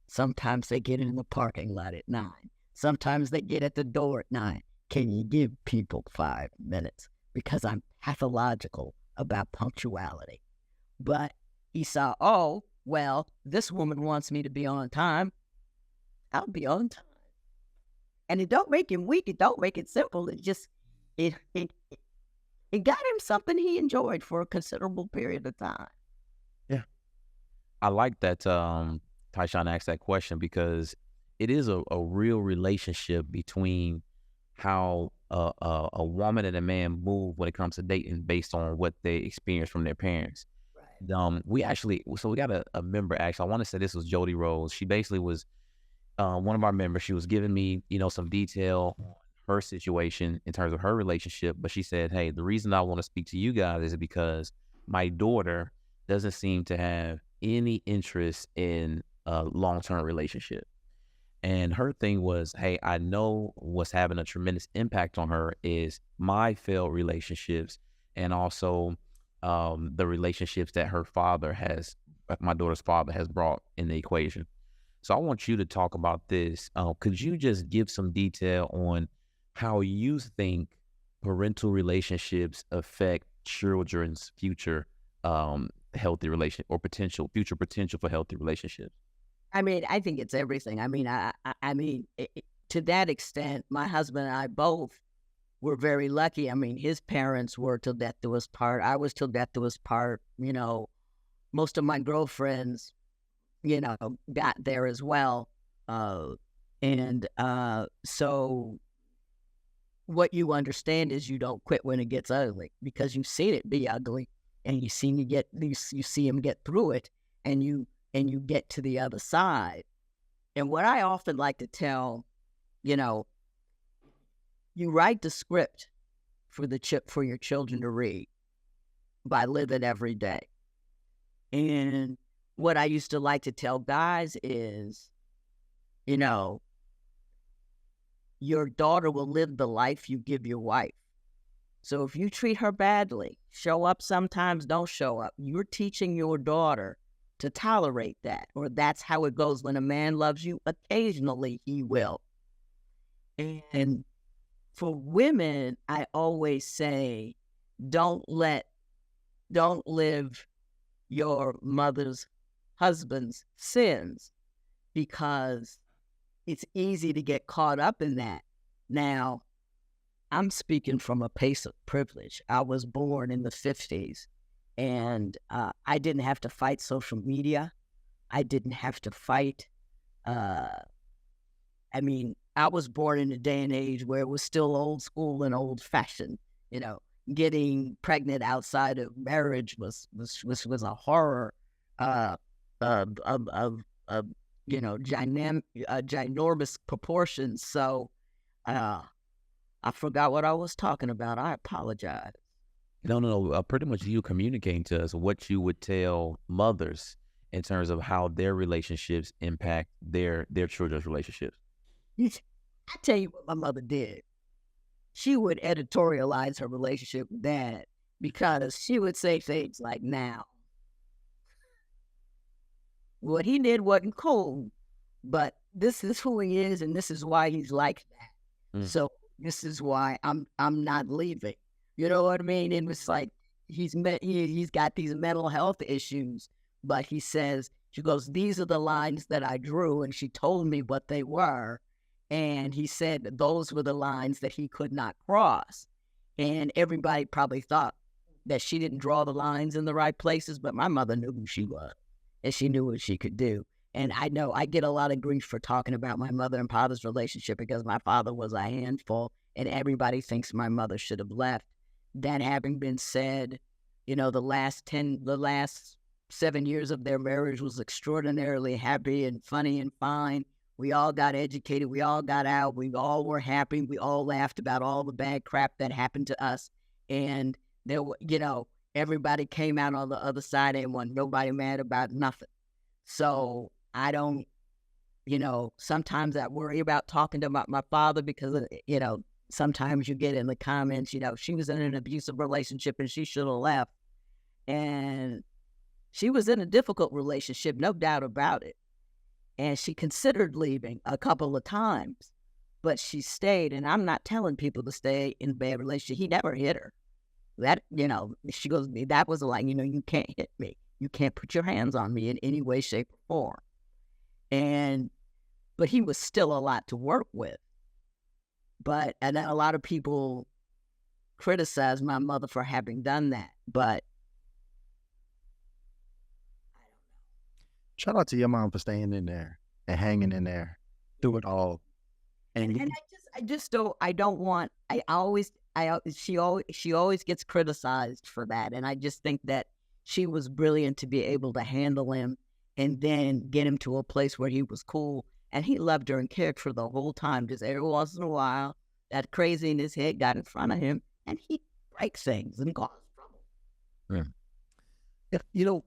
Sometimes they get in the parking lot at 9. Sometimes they get at the door at 9. Can you give people 5 minutes? Because I'm pathological about punctuality. But he saw, oh, well, this woman wants me to be on time. I'll be on time. And it don't make him weak. It don't make it simple. It just, it got him something he enjoyed for a considerable period of time. Yeah. I like that Tyshawn asked that question because it is a real relationship between how a woman and a man move when it comes to dating based on what they experience from their parents. Right. We got a member, actually, I want to say this was Jody Rose. She basically was one of our members. She was giving me, some detail on her situation in terms of her relationship. But she said, hey, the reason I want to speak to you guys is because my daughter doesn't seem to have any interest in a long-term relationship. And her thing was, hey, I know what's having a tremendous impact on her is my failed relationships and also the relationships that my daughter's father has brought in the equation. So I want you to talk about this. Could you just give some detail on how you think parental relationships affect children's future healthy relation or future potential for healthy relationships? I mean, I think it's everything. I mean, to that extent, my husband and I both were very lucky. I mean, his parents were till death do us part. I was till death do us part. Most of my girlfriends, got there as well. So what you understand is you don't quit when it gets ugly because you've seen it be ugly and you see him get through it and you get to the other side. And what I often like to tell, you write the script for your children to read by living every day. And what I used to like to tell guys is, your daughter will live the life you give your wife. So if you treat her badly, show up sometimes, don't show up, you're teaching your daughter to tolerate that, or that's how it goes. When a man loves you, occasionally he will. And for women, I always say, don't live your mother's husband's sins, because it's easy to get caught up in that. Now, I'm speaking from a place of privilege. I was born in the 50s. And I didn't have to fight social media. I didn't have to fight. I was born in a day and age where it was still old school and old fashioned. Getting pregnant outside of marriage was a horror of ginormous proportions. So I forgot what I was talking about. I apologize. No. Pretty much you communicating to us what you would tell mothers in terms of how their relationships impact their children's relationships? I tell you what my mother did. She would editorialize her relationship with Dad because she would say things like, now, what he did wasn't cool, but this is who he is and this is why he's like that. Mm. So this is why I'm not leaving. You know what I mean? And it's like he's got these mental health issues, but he says, she goes, these are the lines that I drew, and she told me what they were. And he said those were the lines that he could not cross. And everybody probably thought that she didn't draw the lines in the right places, but my mother knew who she was, and she knew what she could do. And I know I get a lot of grief for talking about my mother and father's relationship because my father was a handful, and everybody thinks my mother should have left. That having been said, you know, the last 7 years of their marriage was extraordinarily happy and funny and fine. We all got educated. We all got out. We all were happy. We all laughed about all the bad crap that happened to us. And there, you know, everybody came out on the other side and wasn't nobody mad about nothing. So I don't, you know, sometimes I worry about talking to my father because, you know, sometimes you get in the comments, you know, she was in an abusive relationship and she should have left. And she was in a difficult relationship, no doubt about it. And she considered leaving a couple of times, but she stayed. And I'm not telling people to stay in a bad relationship. He never hit her. That, you know, she goes, that was like, you know, you can't hit me. You can't put your hands on me in any way, shape, or form. But he was still a lot to work with. And a lot of people criticize my mother for having done that. But Shout out to your mom for staying in there and hanging in there through it all. And I just don't. I don't want. She always gets criticized for that, and I just think that she was brilliant to be able to handle him and then get him to a place where he was cool and he loved her and cared for the whole time. Just every once in a while, that crazy in his head got in front of him, and he'd break things and cause trouble. Yeah, you know,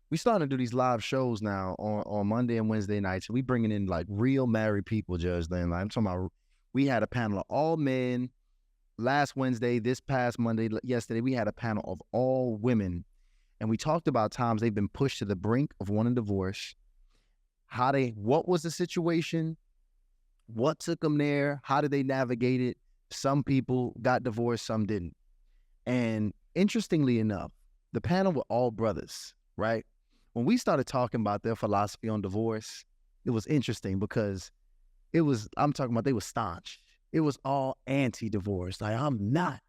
we starting to do these live shows now on Monday and Wednesday nights. And we bringing in like real married people, Judge Lynn. Like, I'm talking about, we had a panel of all men last Wednesday. This past Monday, yesterday, we had a panel of all women. And we talked about times they've been pushed to the brink of wanting divorce. What was the situation? What took them there? How did they navigate it? Some people got divorced, some didn't. And interestingly enough, the panel were all brothers, right? When we started talking about their philosophy on divorce, it was interesting because I'm talking about they were staunch. It was all anti-divorce. Like, I'm not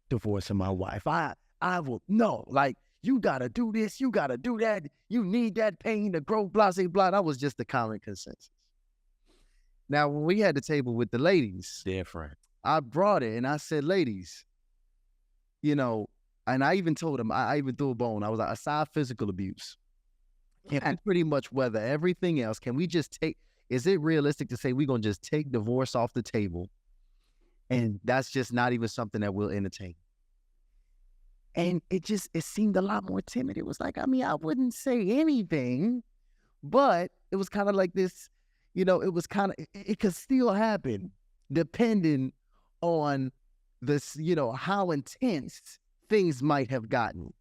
divorcing my wife. I will, no, like, you got to do this, you got to do that. You need that pain to grow, blah, blah, blah. That was just the common consensus. Now, when we had the table with the ladies, Different. I brought it and I said, ladies, you know, and I even told them, I even threw a bone. I was like, aside physical abuse, can we pretty much weather everything else? Can we just is it realistic to say we're going to just take divorce off the table and that's just not even something that we'll entertain? And it seemed a lot more timid. It was like, I mean, I wouldn't say anything, but it was kind of like this, you know, it was kind of, it could still happen depending on this, you know, how intense things might have gotten.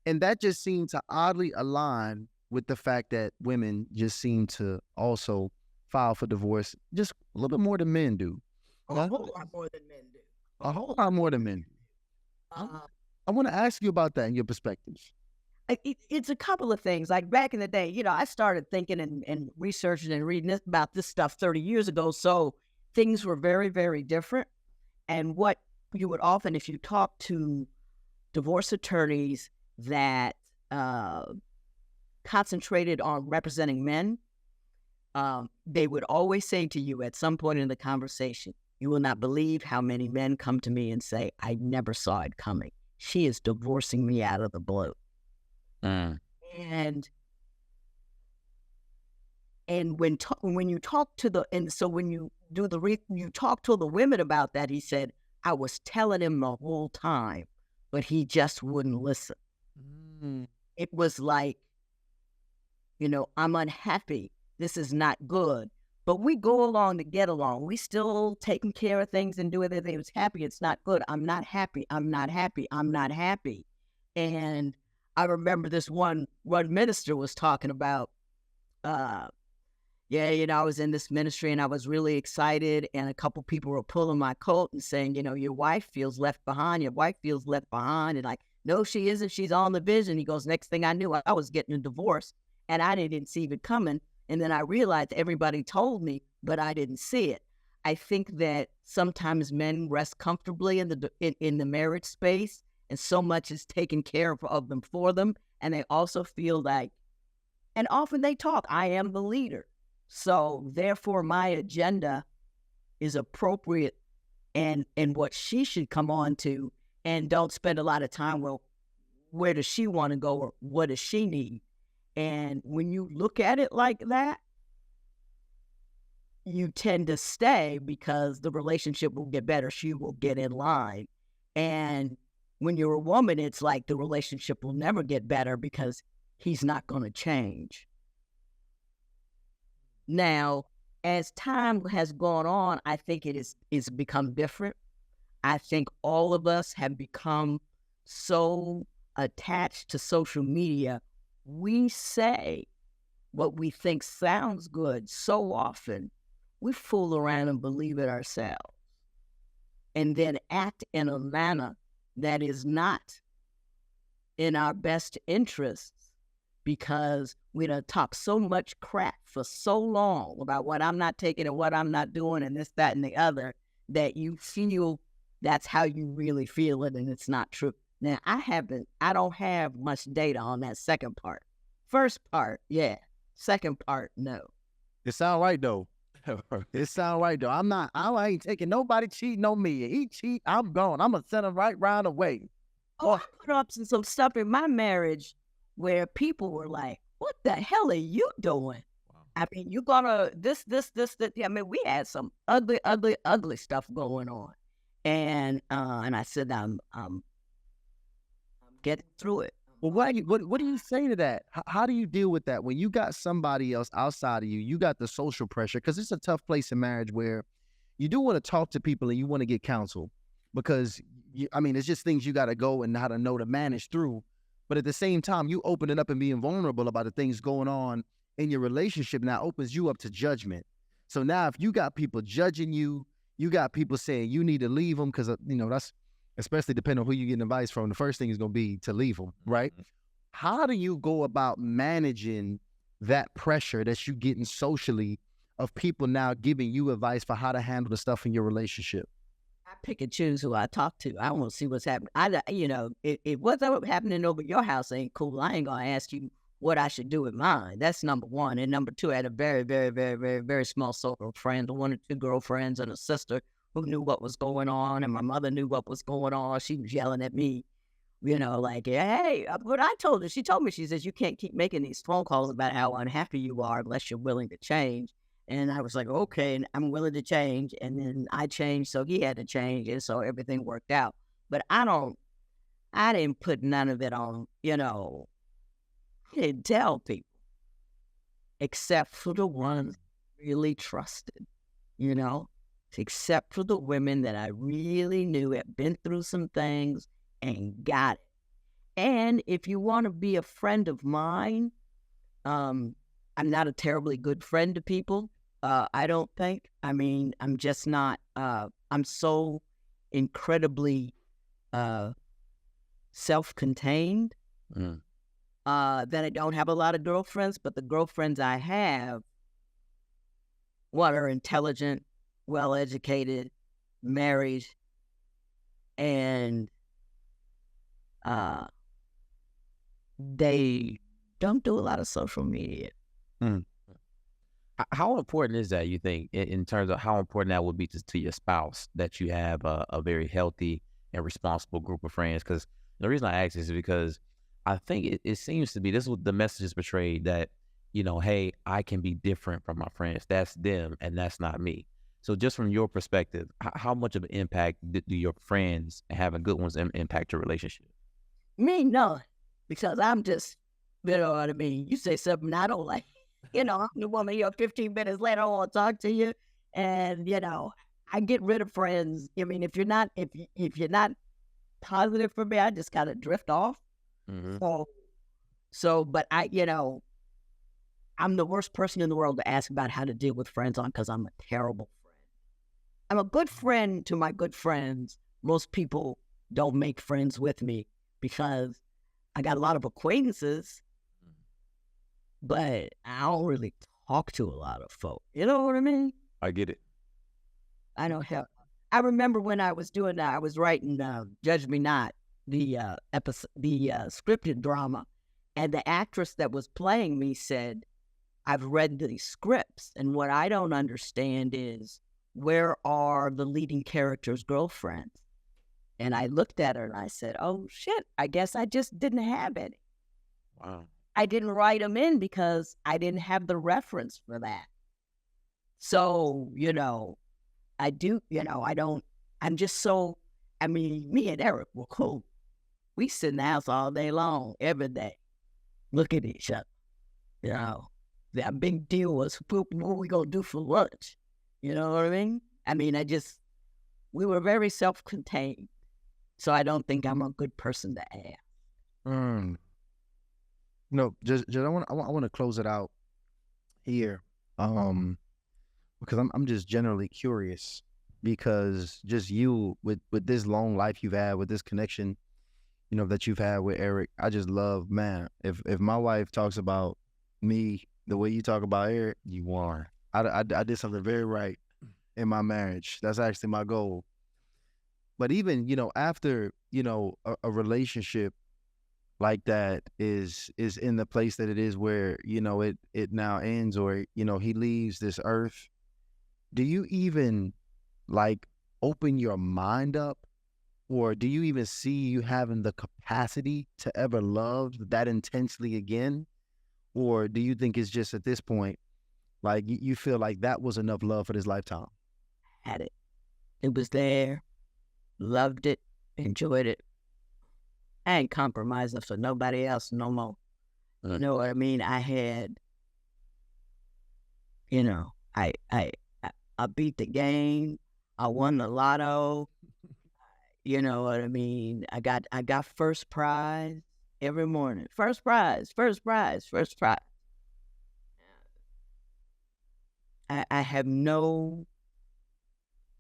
And that just seemed to oddly align with the fact that women just seem to also file for divorce just a little bit more than men do. A whole lot more than men do. A whole lot more than men do. I want to ask you about that and your perspectives. It's a couple of things. Like back in the day, you know, I started thinking and researching and reading about this stuff 30 years ago. So things were very, very different. And what you would often, if you talk to divorce attorneys that concentrated on representing men, they would always say to you at some point in the conversation, you will not believe how many men come to me and say, I never saw it coming. She is divorcing me out of the blue. And when you talk to you talk to the women about that, he said, I was telling him the whole time, but he just wouldn't listen. It was like I'm unhappy. This is not good. But we go along to get along. We still taking care of things and doing everything. It's happy. It's not good. I'm not happy. I'm not happy. I'm not happy. And I remember this one minister was talking about, I was in this ministry and I was really excited. And a couple people were pulling my coat and saying, your wife feels left behind. Your wife feels left behind. And like, no, she isn't. She's on the vision. He goes, next thing I knew, I was getting a divorce and I didn't see it coming. And then I realized everybody told me, but I didn't see it. I think that sometimes men rest comfortably in the marriage space, and so much is taken care of them for them. And they also feel like, and often they talk, I am the leader. So therefore my agenda is appropriate and what she should come on to, and don't spend a lot of time, well, where does she want to go or what does she need? And when you look at it like that, you tend to stay because the relationship will get better. She will get in line. And when you're a woman, it's like the relationship will never get better because he's not going to change. Now, as time has gone on, I think it's become different. I think all of us have become so attached to social media. We say what we think sounds good so often, we fool around and believe it ourselves, and then act in a manner that is not in our best interests because we done talk so much crap for so long about what I'm not taking and what I'm not doing and this, that, and the other, that you feel that's how you really feel it, and it's not true. Now, I don't have much data on that second part. First part, yeah. Second part, no. It sound right though. It sound right though. I ain't taking nobody cheating on me. He cheat, I'm gone. I'm gonna send him right round away. I put up some stuff in my marriage where people were like, what the hell are you doing? Wow. I mean, you gonna this. I mean, we had some ugly stuff going on. And I said, I'm getting through it. Well, what do you say to that? How do you deal with that when you got somebody else outside of you? You got the social pressure, because it's a tough place in marriage where you do want to talk to people and you want to get counsel, because it's just things you got to go and how to know to manage through. But at the same time, you opening up and being vulnerable about the things going on in your relationship now opens you up to judgment. So now if you got people judging you, you got people saying you need to leave them because, that's, especially depending on who you're getting advice from, the first thing is going to be to leave them, right? Mm-hmm. How do you go about managing that pressure that you're getting socially of people now giving you advice for how to handle the stuff in your relationship? I pick and choose who I talk to. I want to see what's happening. If what's happening over your house ain't cool, I ain't going to ask you what I should do with mine. That's number one. And number two, I had a very, very, very, very, very small circle of friends, 1 or 2 girlfriends and a sister who knew what was going on, and my mother knew what was going on. She was yelling at me, like, hey, what I told her, she told me, she says, you can't keep making these phone calls about how unhappy you are unless you're willing to change. And I was like, okay, and I'm willing to change. And then I changed, so he had to change, and so everything worked out. But I didn't put none of it on, I didn't tell people, except for the ones really trusted, except for the women that I really knew had been through some things and got it. And if you want to be a friend of mine, I'm not a terribly good friend to people. I don't think. I'm just not. I'm so incredibly self-contained that I don't have a lot of girlfriends. But the girlfriends I have, one are intelligent, well-educated, married, and they don't do a lot of social media. Mm. How important is that, you think, in terms of how important that would be to your spouse, that you have a very healthy and responsible group of friends? Because the reason I ask this is because I think it seems to be, this is what the message is portrayed, that, hey, I can be different from my friends. That's them and that's not me. So just from your perspective, how much of an impact do your friends, having good ones, impact your relationship? Me, none, because I'm just You know what I mean? You say something I don't like. You know, I'm the woman, 15 minutes later, I want to talk to you. And, I get rid of friends. I mean, if you're not positive for me, I just kind of drift off. Mm-hmm. But I'm the worst person in the world to ask about how to deal with friends on, because I'm a terrible friend. I'm a good friend to my good friends. Most people don't make friends with me because I got a lot of acquaintances, but I don't really talk to a lot of folk. You know what I mean? I get it. I don't have. I remember when I was doing that, I was writing Judge Me Not, the scripted drama, and the actress that was playing me said, I've read these scripts, and what I don't understand is, where are the leading character's girlfriends? And I looked at her and I said, oh, shit, I guess I just didn't have any. Wow. I didn't write them in because I didn't have the reference for that. So, I do, I don't, I'm just so, me and Eric were cool. We sit in the house all day long, every day, look at each other. That big deal was, what we going to do for lunch? You know what I mean? We were very self-contained. So I don't think I'm a good person to ask. No, just I want to close it out here, because I'm just generally curious, because just you with this long life you've had, with this connection, that you've had with Eric, I just love, man. If my wife talks about me the way you talk about Eric, you won. I did something very right in my marriage. That's actually my goal. But even, after, a relationship like that is in the place that it is, where, it now ends, or, he leaves this earth, do you even open your mind up, or do you even see you having the capacity to ever love that intensely again? Or do you think it's just at this point, you feel like that was enough love for this lifetime? Had it. It was there. Loved it. Enjoyed it. I ain't compromising for nobody else no more. You know what I mean? I had, I beat the game. I won the lotto. You know what I mean? I got first prize every morning. First prize, first prize, first prize. I have no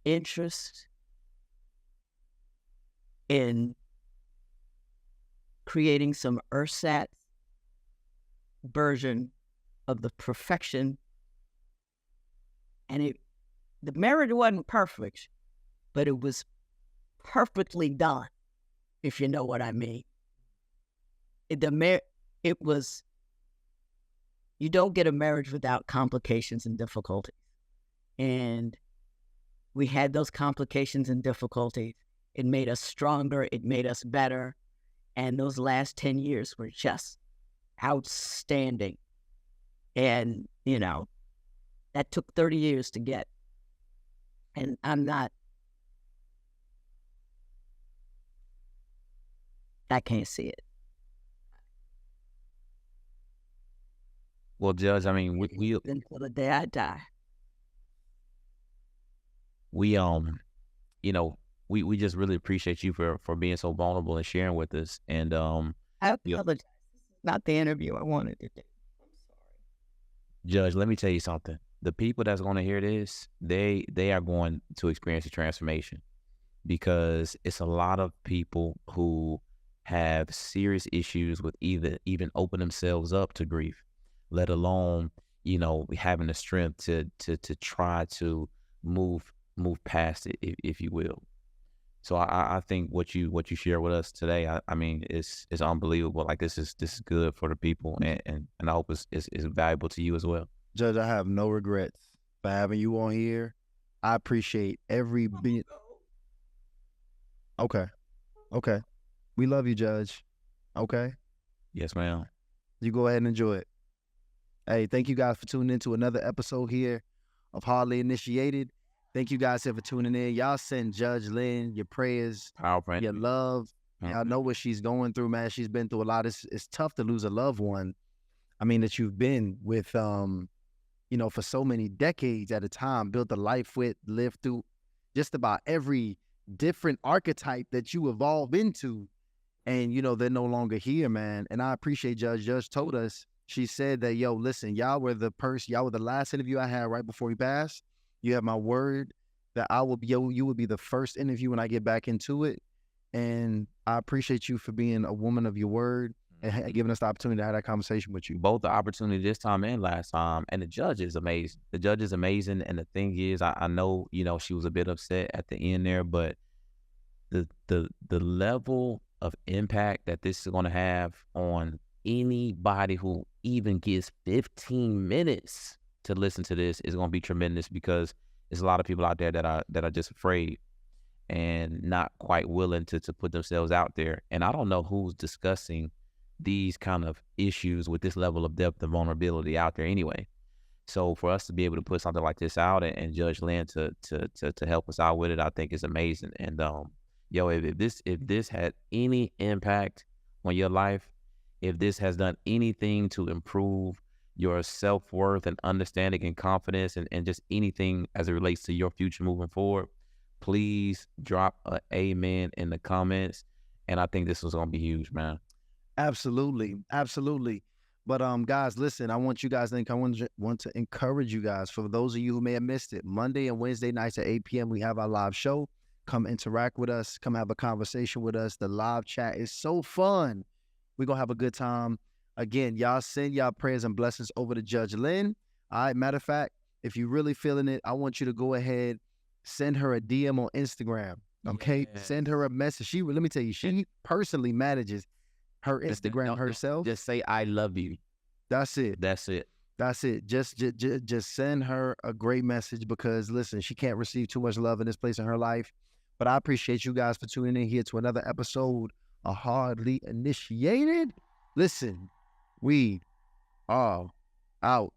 interest in creating some ersatz version of the perfection. And the marriage wasn't perfect, but it was perfectly done, if you know what I mean. It was, you don't get a marriage without complications and difficulties. And we had those complications and difficulties. It made us stronger. It made us better. And those last 10 years were just outstanding. And, that took 30 years to get. And I can't see it. Well, Judge, we until the day I die. We just really appreciate you for being so vulnerable and sharing with us. And I apologize. This is not the interview I wanted to do. I'm sorry. Judge, let me tell you something. The people that's going to hear this, they are going to experience a transformation, because it's a lot of people who have serious issues with even open themselves up to grief, let alone, having the strength to try to move past it, if you will. So I think what you share with us today, it's unbelievable. This is good for the people, and I hope it's valuable to you as well. Judge, I have no regrets for having you on here. I appreciate every bit. Okay. We love you, Judge. Okay? Yes, ma'am. You go ahead and enjoy it. Hey, thank you guys for tuning in to another episode here of Hardly Initiated. Thank you guys for tuning in. Y'all send Judge Lynn your prayers, your love, I know what she's going through, man. She's been through a lot. It's tough to lose a loved one. I mean, that you've been with, for so many decades at a time, built a life with, lived through just about every different archetype that you evolve into. And, they're no longer here, man. And I appreciate Judge told us, she said that, yo, listen, y'all were the last interview I had right before he passed. You have my word that you will be the first interview when I get back into it. And I appreciate you for being a woman of your word and giving us the opportunity to have that conversation with you. Both the opportunity this time and last time. And the judge is amazing. The judge is amazing. And the thing is, I know, she was a bit upset at the end there, but the level of impact that this is going to have on anybody who even gets 15 minutes to listen to this is going to be tremendous, because there's a lot of people out there that are just afraid and not quite willing to put themselves out there. And I don't know who's discussing these kind of issues with this level of depth and vulnerability out there anyway. So for us to be able to put something like this out and Judge Lynn to help us out with it, I think is amazing. And if this had any impact on your life, if this has done anything to improve your self-worth and understanding and confidence and just anything as it relates to your future moving forward, please drop a amen in the comments. And I think this was going to be huge, man. Absolutely. Absolutely. But guys, listen, I want to encourage you guys, for those of you who may have missed it, Monday and Wednesday nights at 8 p.m. we have our live show. Come interact with us. Come have a conversation with us. The live chat is so fun. We're going to have a good time. Again, y'all send y'all prayers and blessings over to Judge Lynn. All right. Matter of fact, if you're really feeling it, I want you to go ahead, send her a DM on Instagram. Okay. Yes. Send her a message. Let me tell you, she personally manages her Instagram herself. Just say, I love you. That's it. That's it. That's it. Just send her a great message, because listen, she can't receive too much love in this place in her life. But I appreciate you guys for tuning in here to another episode of Hardly Initiated. Listen, we are out.